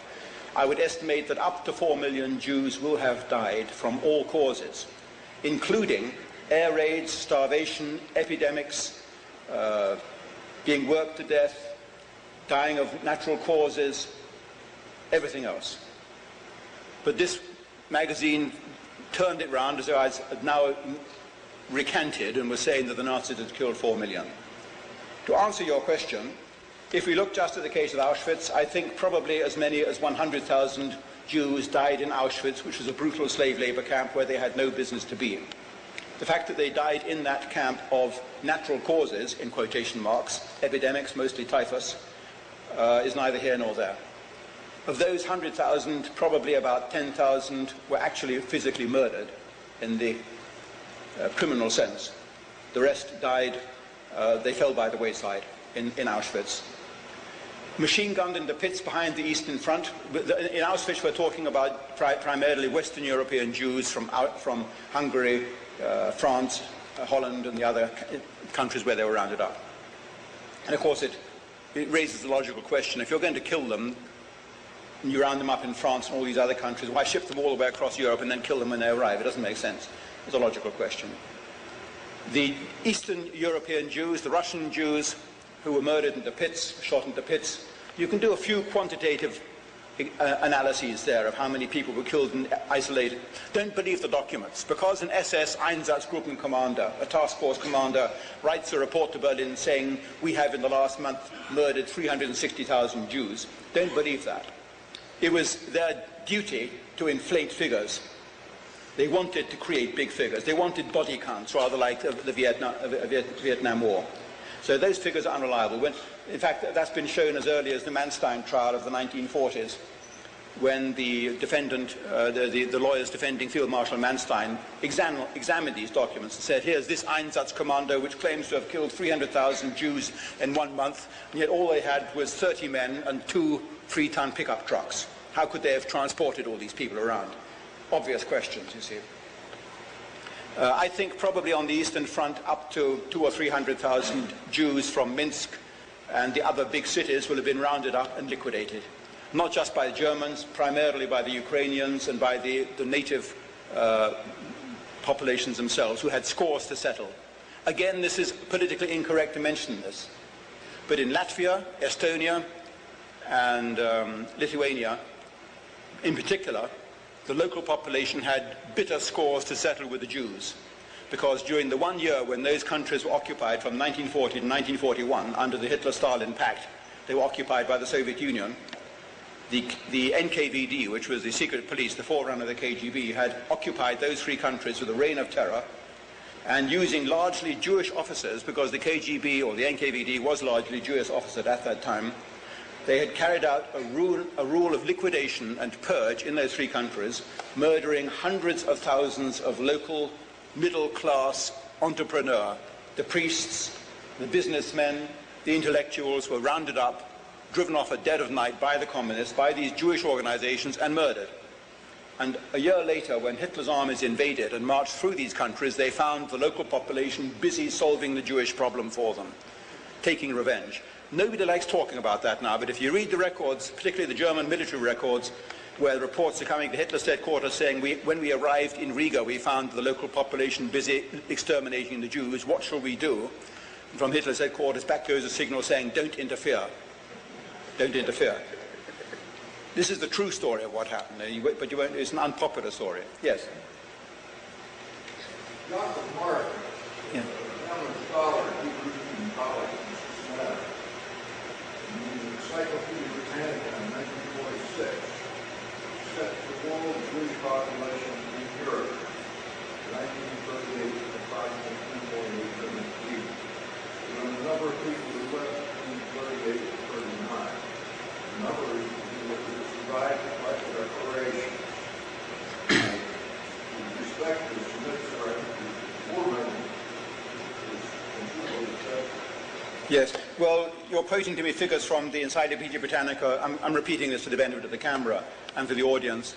I would estimate that up to 4 million Jews will have died from all causes, including air raids, starvation, epidemics, being worked to death, dying of natural causes, everything else. But this magazine turned it round as though I had now recanted and was saying that the Nazis had killed 4 million. To answer your question, if we look just at the case of Auschwitz, I think probably as many as 100,000 Jews died in Auschwitz, which was a brutal slave labor camp where they had no business to be. The fact that they died in that camp of natural causes, in quotation marks, epidemics, mostly typhus, is neither here nor there. Of those 100,000, probably about 10,000 were actually physically murdered in the criminal sense. The rest died, they fell by the wayside in Auschwitz. Machine gunned in the pits behind the Eastern Front. In Auschwitz we're talking about primarily Western European Jews from Hungary, France, Holland and the other countries where they were rounded up. And of course it raises the logical question, if you're going to kill them and you round them up in France and all these other countries, why ship them all the way across Europe and then kill them when they arrive? It doesn't make sense. It's a logical question. The Eastern European Jews, the Russian Jews who were murdered in the pits, shot in the pits, you can do a few quantitative analyses there of how many people were killed and isolated. Don't believe the documents, because an SS Einsatzgruppencommander, a task force commander, writes a report to Berlin saying we have in the last month murdered 360,000 Jews. Don't believe that. It was their duty to inflate figures. They wanted to create big figures. They wanted body counts, rather like the Vietnam War. So those figures are unreliable. In fact, that's been shown as early as the Manstein trial of the 1940s, when the defendant, the lawyers defending Field Marshal Manstein examined these documents and said, here's this Einsatzkommando which claims to have killed 300,000 Jews in 1 month, and yet all they had was 30 men and 2 3-ton pickup trucks. How could they have transported all these people around? Obvious questions, you see. I think probably on the Eastern Front up to 200,000 or 300,000 Jews from Minsk and the other big cities will have been rounded up and liquidated. Not just by the Germans, primarily by the Ukrainians and by the native populations themselves, who had scores to settle. Again, this is politically incorrect to mention this. But in Latvia, Estonia, and Lithuania, in particular, the local population had bitter scores to settle with the Jews, because during the 1 year when those countries were occupied from 1940 to 1941 under the Hitler-Stalin Pact, they were occupied by the Soviet Union. The NKVD, which was the secret police, the forerunner of the KGB, had occupied those 3 countries with a reign of terror, and using largely Jewish officers, because the KGB or the NKVD was largely Jewish officers at that time, they had carried out a rule of liquidation and purge in those 3 countries, murdering hundreds of thousands of local middle-class entrepreneurs. The priests, the businessmen, the intellectuals were rounded up, driven off at dead of night by the communists, by these Jewish organizations, and murdered. And a year later, when Hitler's armies invaded and marched through these countries, they found the local population busy solving the Jewish problem for them, taking revenge. Nobody likes talking about that now, but if you read the records, particularly the German military records, where reports are coming to Hitler's headquarters saying, when we arrived in Riga, we found the local population busy exterminating the Jews. What shall we do? And from Hitler's headquarters back goes a signal saying, don't interfere. Don't interfere. This is the true story of what happened, but it's an unpopular story. Yes? Dr. Mark, Yeah. I'm a scholar at Hebrew Union College in Cincinnati. In the Encyclopedia Britannica in 1946, set the world Jewish population in Europe. 1938, approximately 2.8 million people. And the number of people who left between 38 and 39. The number of people who survived by declaration. With respect to Smith's Yes. Well, you're quoting to me figures from the Encyclopedia Britannica. I'm repeating this for the benefit of the camera and for the audience.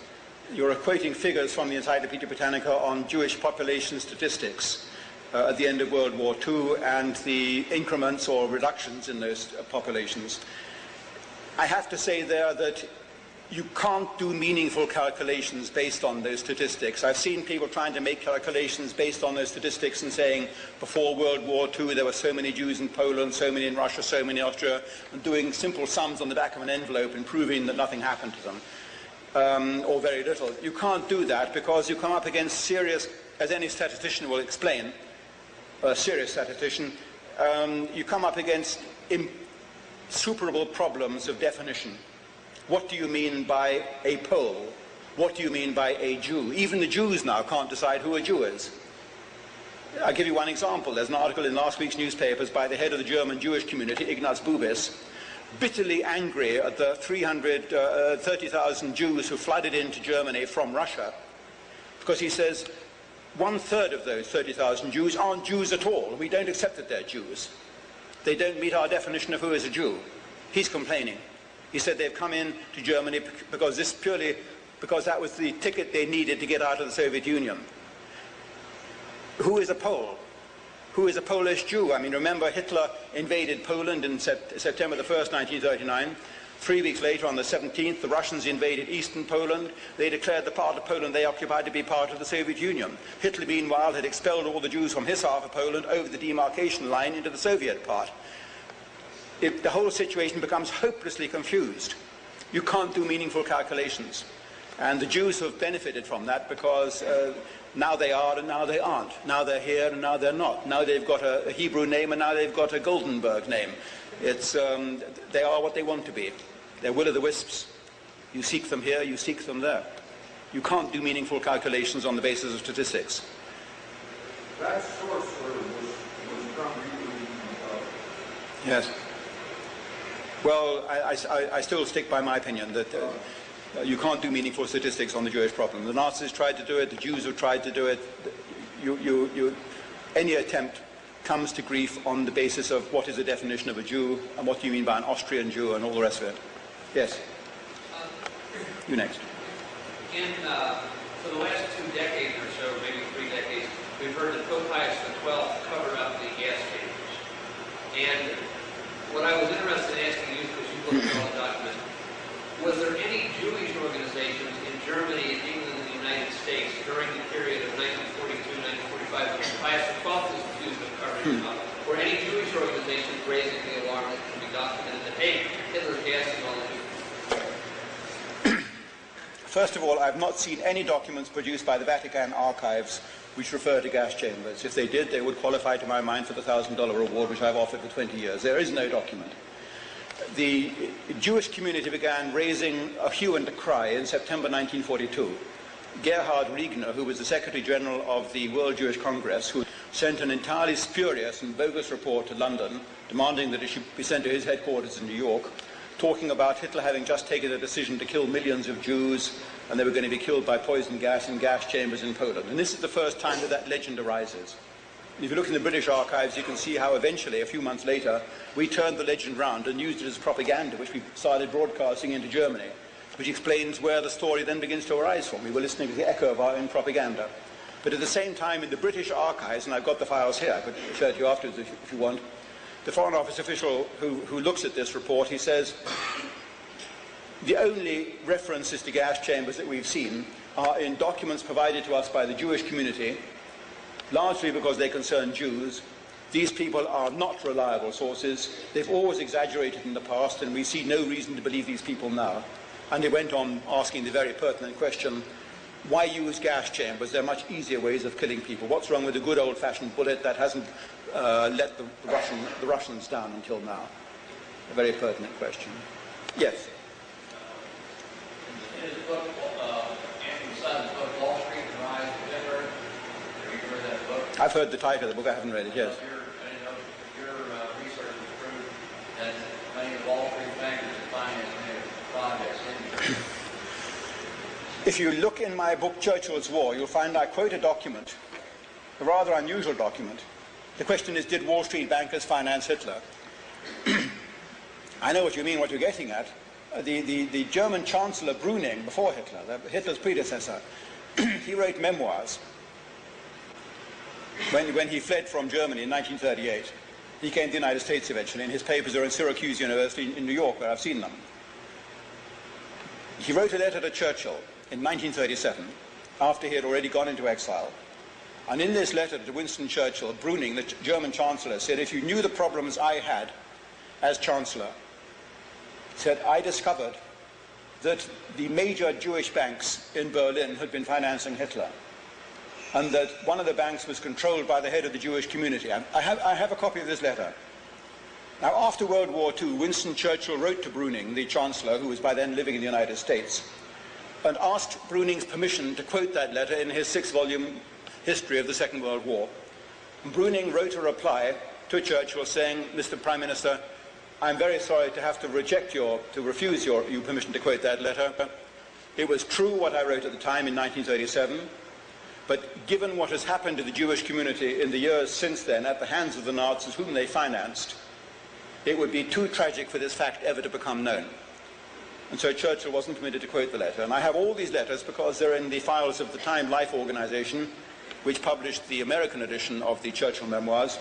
You're quoting figures from the Encyclopedia Britannica on Jewish population statistics at the end of World War II and the increments or reductions in those populations. I have to say there that you can't do meaningful calculations based on those statistics. I've seen people trying to make calculations based on those statistics and saying before World War II there were so many Jews in Poland, so many in Russia, so many in Austria, and doing simple sums on the back of an envelope and proving that nothing happened to them, or very little. You can't do that because you come up against serious, as any statistician will explain, a serious statistician, you come up against insuperable problems of definition. What do you mean by a Pole? What do you mean by a Jew? Even the Jews now can't decide who a Jew is. I'll give you one example. There's an article in last week's newspapers by the head of the German Jewish community, Ignaz Bubis, bitterly angry at the 30,000 Jews who flooded into Germany from Russia, because he says 1/3 of those 30,000 Jews aren't Jews at all. We don't accept that they're Jews. They don't meet our definition of who is a Jew. He's complaining. He said they've come in to Germany because that was the ticket they needed to get out of the Soviet Union. Who is a Pole? Who is a Polish Jew? I mean, remember Hitler invaded Poland in September the 1st, 1939. 3 weeks later, on the 17th, the Russians invaded eastern Poland. They declared the part of Poland they occupied to be part of the Soviet Union. Hitler, meanwhile, had expelled all the Jews from his half of Poland over the demarcation line into the Soviet part. The whole situation becomes hopelessly confused. You can't do meaningful calculations. And the Jews have benefited from that because now they are and now they aren't. Now they're here and now they're not. Now they've got a Hebrew name and now they've got a Goldenberg name. They are what they want to be. They're will-o'-the-wisps. You seek them here, you seek them there. You can't do meaningful calculations on the basis of statistics. That source was from Hebrew. Yes. Well, I still stick by my opinion that you can't do meaningful statistics on the Jewish problem. The Nazis tried to do it, the Jews have tried to do it. Any attempt comes to grief on the basis of what is the definition of a Jew and what do you mean by an Austrian Jew and all the rest of it. Yes? You next. For the last 2 decades or so, maybe 3 decades, we've heard that Pope Pius XII covered up the gas chambers. And what I was interested in asking you, because you looked at all the documents, was there any Jewish organizations in Germany, in England, and the United States during the period of 1942, 1945, when Pius XII was accused of covering them up, or any Jewish organizations raising the alarm that can be documented that, hey, Hitler's gassing all the Jews? First of all, I've not seen any documents produced by the Vatican archives which refer to gas chambers. If they did, they would qualify to my mind for the $1,000 reward which I've offered for 20 years. There is no document. The Jewish community began raising a hue and a cry in September 1942. Gerhard Riegner, who was the Secretary General of the World Jewish Congress, who sent an entirely spurious and bogus report to London, demanding that it should be sent to his headquarters in New York, talking about Hitler having just taken a decision to kill millions of Jews, and they were going to be killed by poison gas in gas chambers in Poland. And this is the first time that legend arises. And if you look in the British archives, you can see how eventually, a few months later, we turned the legend round and used it as propaganda, which we started broadcasting into Germany, which explains where the story then begins to arise from. We were listening to the echo of our own propaganda. But at the same time, in the British archives, and I've got the files here, I could show it to you afterwards if you want, the Foreign Office official who looks at this report, he says, The only references to gas chambers that we've seen are in documents provided to us by the Jewish community, largely because they concern Jews. These people are not reliable sources. They've always exaggerated in the past, and we see no reason to believe these people now. And they went on asking the very pertinent question, why use gas chambers? There are much easier ways of killing people. What's wrong with a good old-fashioned bullet that hasn't let the Russians down until now? A very pertinent question. Yes? In his book, Anthony Sutton's book, Wall Street, The Rise of Hitler, have you read that book? I've heard the title of the book. I haven't read it, yes. Your research has proved that many of the Wall Street bankers have financed many of the projects in here. If you look in my book, Churchill's War, you'll find I quote a document, a rather unusual document. The question is, did Wall Street bankers finance Hitler? I know what you mean, what you're getting at. The German Chancellor Brüning, before Hitler, Hitler's predecessor, he wrote memoirs when he fled from Germany in 1938. He came to the United States eventually, and his papers are in Syracuse University in New York, where I've seen them. He wrote a letter to Churchill in 1937, after he had already gone into exile. And in this letter to Winston Churchill, Brüning, the German Chancellor, said, if you knew the problems I had as Chancellor, said, I discovered that the major Jewish banks in Berlin had been financing Hitler, and that one of the banks was controlled by the head of the Jewish community. I have a copy of this letter. Now, after World War II, Winston Churchill wrote to Brüning, the Chancellor, who was by then living in the United States, and asked Brüning's permission to quote that letter in his 6-volume history of the Second World War. And Brüning wrote a reply to Churchill saying, Mr. Prime Minister, I'm very sorry to have to refuse your permission to quote that letter. It was true what I wrote at the time in 1937, but given what has happened to the Jewish community in the years since then at the hands of the Nazis whom they financed, it would be too tragic for this fact ever to become known. And so Churchill wasn't permitted to quote the letter. And I have all these letters because they're in the files of the Time Life organization, which published the American edition of the Churchill memoirs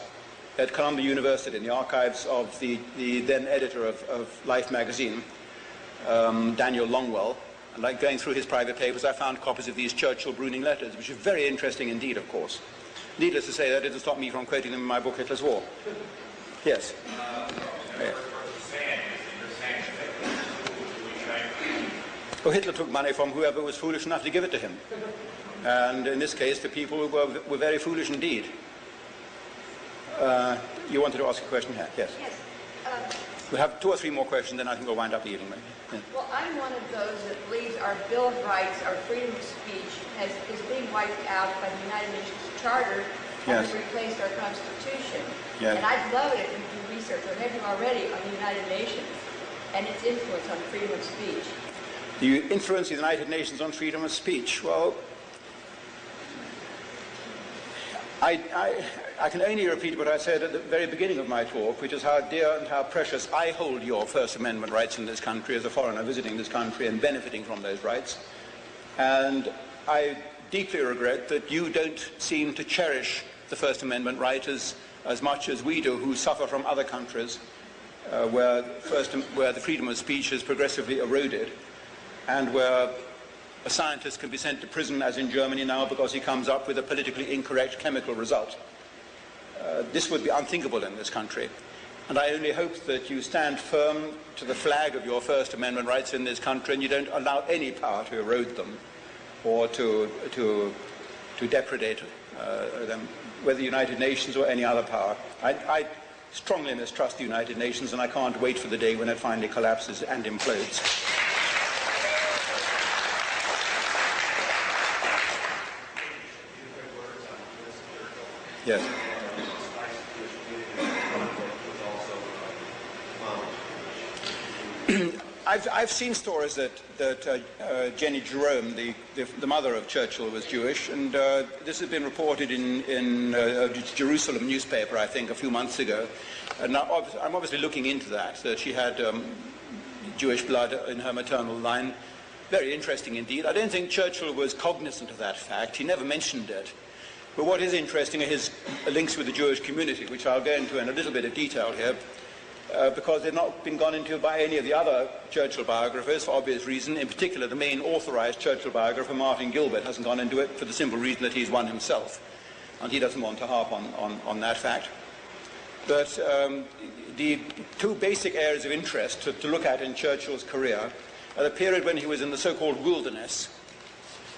at Columbia University in the archives of the then editor of Life magazine, Daniel Longwell. And like going through his private papers, I found copies of these Churchill-Brüning letters, which are very interesting indeed, of course. Needless to say, that didn't stop me from quoting them in my book, Hitler's War. Yes? Yeah. Well, Hitler took money from whoever was foolish enough to give it to him. And in this case, the people were very foolish indeed. You wanted to ask a question here? Yes. Yes. We'll have 2 or 3 more questions, then I think we'll wind up the evening. Yeah. Well, I'm one of those that believes our Bill of Rights, our freedom of speech, is being wiped out by the United Nations Charter and Yes. replaced our Constitution. Yes. And I'd love it if you do research, or have you already, on the United Nations and its influence on freedom of speech. The influence of the United Nations on freedom of speech. Well, I can only repeat what I said at the very beginning of my talk, which is how dear and how precious I hold your First Amendment rights in this country as a foreigner visiting this country and benefiting from those rights. And I deeply regret that you don't seem to cherish the First Amendment right as much as we do, who suffer from other countries where the freedom of speech is progressively eroded, and where a scientist can be sent to prison, as in Germany now, because he comes up with a politically incorrect chemical result. This would be unthinkable in this country. And I only hope that you stand firm to the flag of your First Amendment rights in this country, and you don't allow any power to erode them or to depredate them, whether the United Nations or any other power. I strongly mistrust the United Nations, and I can't wait for the day when it finally collapses and implodes. Yes. I've seen stories that Jenny Jerome, the mother of Churchill, was Jewish, and this has been reported in a Jerusalem newspaper, I think, a few months ago. And now I'm obviously looking into that she had Jewish blood in her maternal line. Very interesting indeed. I don't think Churchill was cognizant of that fact. He never mentioned it. But what is interesting are his links with the Jewish community, which I'll go into in a little bit of detail here. because they've not been gone into by any of the other Churchill biographers for obvious reason. In particular, the main authorized Churchill biographer, Martin Gilbert, hasn't gone into it for the simple reason that he's one himself, and he doesn't want to harp on that fact. But the two basic areas of interest to look at in Churchill's career are the period when he was in the so-called wilderness,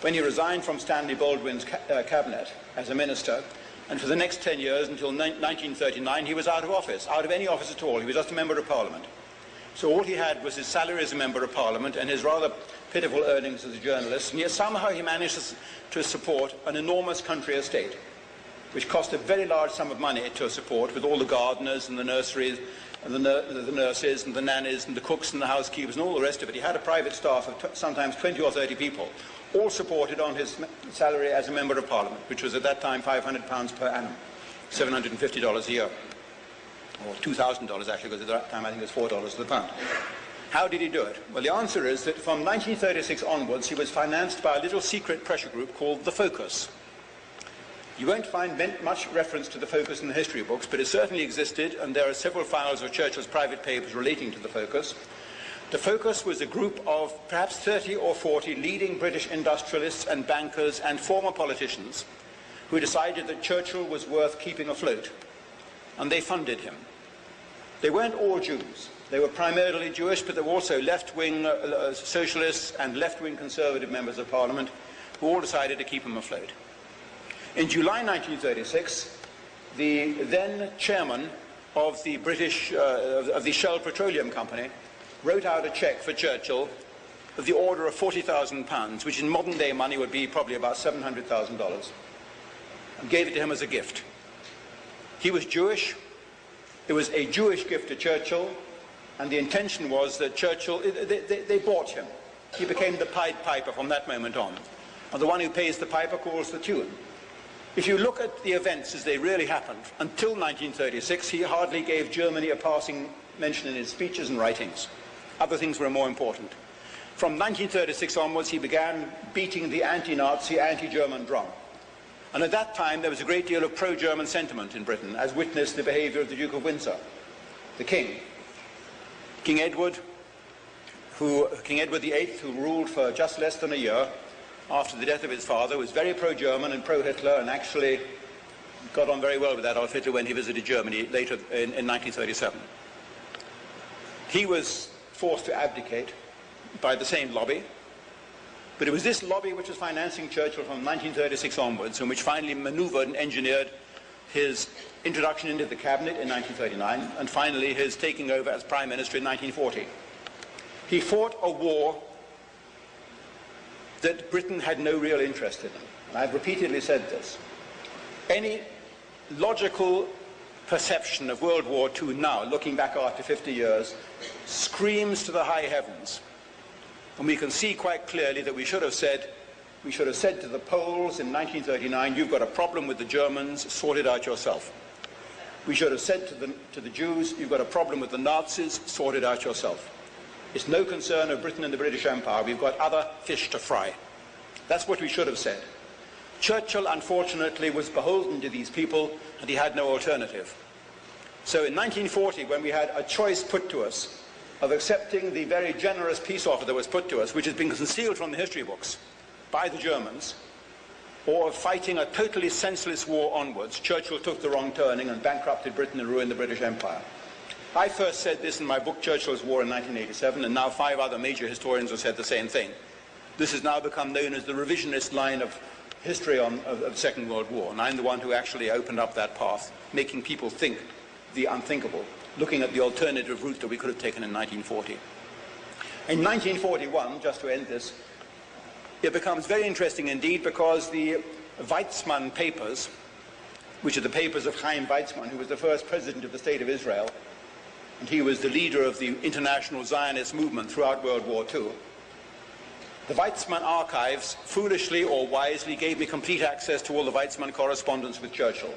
when he resigned from Stanley Baldwin's cabinet as a minister, and for the next 10 years, until 1939, he was out of office, out of any office at all. He was just a member of Parliament. So all he had was his salary as a member of Parliament and his rather pitiful earnings as a journalist, and yet somehow he managed to support an enormous country estate, which cost a very large sum of money to support, with all the gardeners and the nurseries and the nurses and the nannies and the cooks and the housekeepers and all the rest of it. He had a private staff of sometimes 20 or 30 people, all supported on his salary as a member of Parliament, which was at that time £500 per annum, $750 a year, or $2,000 actually, because at that time I think it was $4 to the pound. How did he do it? Well, the answer is that from 1936 onwards, he was financed by a little secret pressure group called The Focus. You won't find much reference to The Focus in the history books, but it certainly existed, and there are several files of Churchill's private papers relating to The Focus. The Focus was a group of perhaps 30 or 40 leading British industrialists and bankers and former politicians who decided that Churchill was worth keeping afloat, and they funded him. They weren't all Jews. They were primarily Jewish, but there were also left-wing socialists and left-wing conservative members of Parliament who all decided to keep him afloat. In July 1936, the then chairman of the of the Shell Petroleum Company wrote out a cheque for Churchill of the order of £40,000, which in modern day money would be probably about $700,000, and gave it to him as a gift. He was Jewish. It was a Jewish gift to Churchill, and the intention was that Churchill, they bought him. He became the Pied Piper from that moment on. And the one who pays the piper calls the tune. If you look at the events as they really happened, until 1936, he hardly gave Germany a passing mention in his speeches and writings. Other things were more important. From 1936 onwards, he began beating the anti-Nazi, anti-German drum. And at that time, there was a great deal of pro-German sentiment in Britain, as witnessed the behavior of the Duke of Windsor, the King. King Edward VIII, who ruled for just less than a year after the death of his father, was very pro-German and pro-Hitler, and actually got on very well with Adolf Hitler when he visited Germany later in 1937. He was forced to abdicate by the same lobby, but it was this lobby which was financing Churchill from 1936 onwards, and which finally maneuvered and engineered his introduction into the cabinet in 1939, and finally his taking over as Prime Minister in 1940. He fought a war that Britain had no real interest in. And I've repeatedly said this. Any logical perception of World War II now, looking back after 50 years, screams to the high heavens. And we can see quite clearly that we should have said to the Poles in 1939, you've got a problem with the Germans, sort it out yourself. We should have said to the Jews, you've got a problem with the Nazis, sort it out yourself. It's no concern of Britain and the British Empire. We've got other fish to fry. That's what we should have said. Churchill, unfortunately, was beholden to these people, and he had no alternative. So in 1940, when we had a choice put to us of accepting the very generous peace offer that was put to us, which has been concealed from the history books by the Germans, or of fighting a totally senseless war onwards, Churchill took the wrong turning and bankrupted Britain and ruined the British Empire. I first said this in my book, Churchill's War in 1987, and now 5 other major historians have said the same thing. This has now become known as the revisionist line of history of the Second World War, and I'm the one who actually opened up that path, making people think the unthinkable, looking at the alternative route that we could have taken in 1940. In 1941, just to end this, it becomes very interesting indeed, because the Weizmann papers, which are the papers of Chaim Weizmann, who was the first president of the State of Israel, and he was the leader of the international Zionist movement throughout World War II. The Weizmann archives, foolishly or wisely, gave me complete access to all the Weizmann correspondence with Churchill.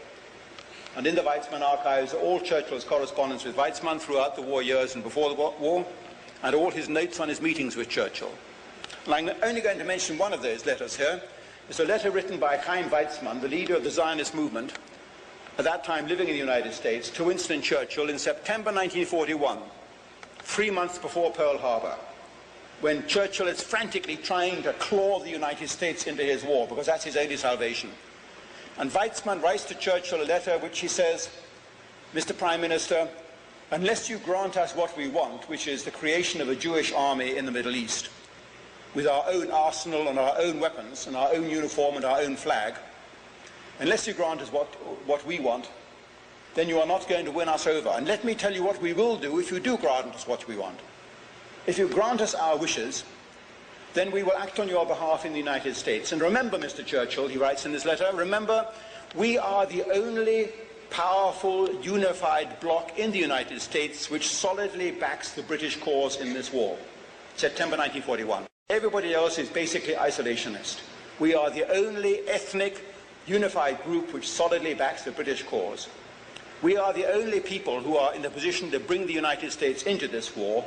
And in the Weizmann archives are all Churchill's correspondence with Weizmann throughout the war years and before the war, and all his notes on his meetings with Churchill. And I'm only going to mention one of those letters here. It's a letter written by Chaim Weizmann, the leader of the Zionist movement, at that time living in the United States, to Winston Churchill in September 1941, 3 months before Pearl Harbor, when Churchill is frantically trying to claw the United States into his war, because that's his only salvation. And Weizmann writes to Churchill a letter which he says, Mr. Prime Minister, unless you grant us what we want, which is the creation of a Jewish army in the Middle East, with our own arsenal and our own weapons and our own uniform and our own flag, unless you grant us what we want, then you are not going to win us over. And let me tell you what we will do if you do grant us what we want. If you grant us our wishes, then we will act on your behalf in the United States. And remember, Mr. Churchill, he writes in this letter, remember, we are the only powerful, unified bloc in the United States which solidly backs the British cause in this war. September 1941. Everybody else is basically isolationist. We are the only ethnic, unified group which solidly backs the British cause. We are the only people who are in the position to bring the United States into this war.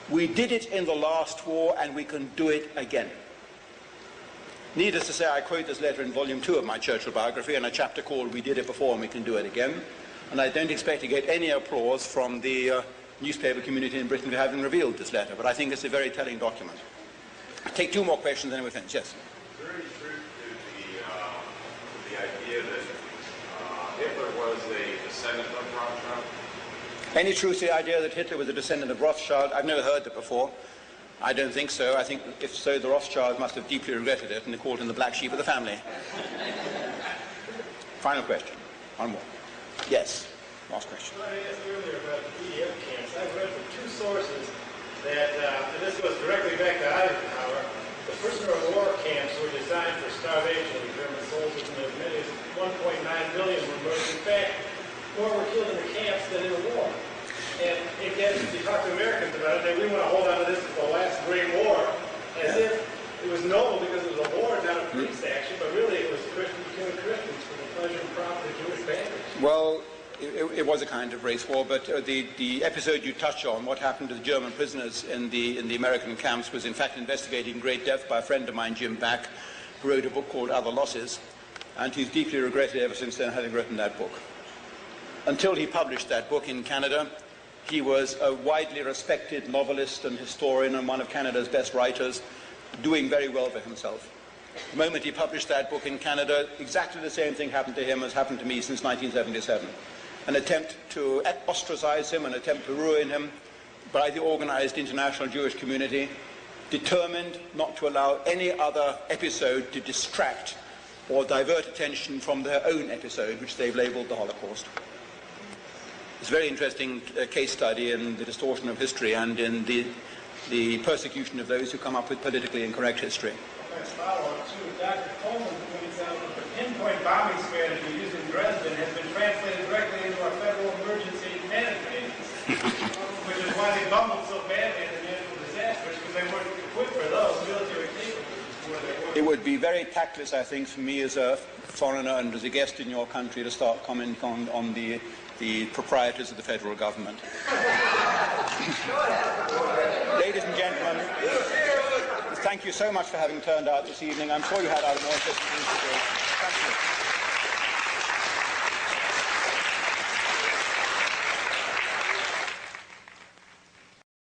We did it in the last war, and we can do it again. Needless to say, I quote this letter in volume 2 of my Churchill biography in a chapter called We Did It Before and We Can Do It Again. And I don't expect to get any applause from the newspaper community in Britain for having revealed this letter, but I think it's a very telling document. Take 2 more questions and then we'll finish. Yes? Is there any truth to the idea that Hitler was a descendant of Rothschild? Any truth to the idea that Hitler was a descendant of Rothschild? I've never heard that before. I don't think so. I think, if so, the Rothschilds must have deeply regretted it and they called him the black sheep of the family. Final question. One more. Yes. Last question. I asked earlier about the PDF camps. I've read from 2 sources that, and this goes directly back to Eisenhower, the prisoner of war camps were designed for starvation of German soldiers, and as many as 1.9 million were murdered. In fact, more were killed in the camps than in the war. And again, if you talk to Americans about it, we want to hold on to this as the last great war, as if it was noble because it was a war, not a peace action, but really it was Christians killing Christians for the pleasure and profit of Jewish bandits. Well, it was a kind of race war, but the episode you touch on, what happened to the German prisoners in the American camps, was in fact investigated in great depth by a friend of mine, Jim Back, who wrote a book called Other Losses, and he's deeply regretted ever since then having written that book. Until he published that book in Canada, he was a widely respected novelist and historian and one of Canada's best writers, doing very well for himself. The moment he published that book in Canada, exactly the same thing happened to him as happened to me since 1977. An attempt to ostracize him, an attempt to ruin him by the organized international Jewish community, determined not to allow any other episode to distract or divert attention from their own episode, which they've labeled the Holocaust. It's a very interesting case study in the distortion of history and in the persecution of those who come up with politically incorrect history. Follow-up too. Dr. Coleman points out that the pinpoint bombing strategy used in Dresden has been translated directly into our federal emergency management agency, which is why they bumbled so badly at the natural disasters, because they weren't equipped for those military capabilities. It would be very tactless, I think, for me as a foreigner and as a guest in your country to start commenting on the proprietors of the federal government. Ladies and gentlemen, thank you so much for having turned out this evening. I'm sure you had other more interesting things to do. Thank you.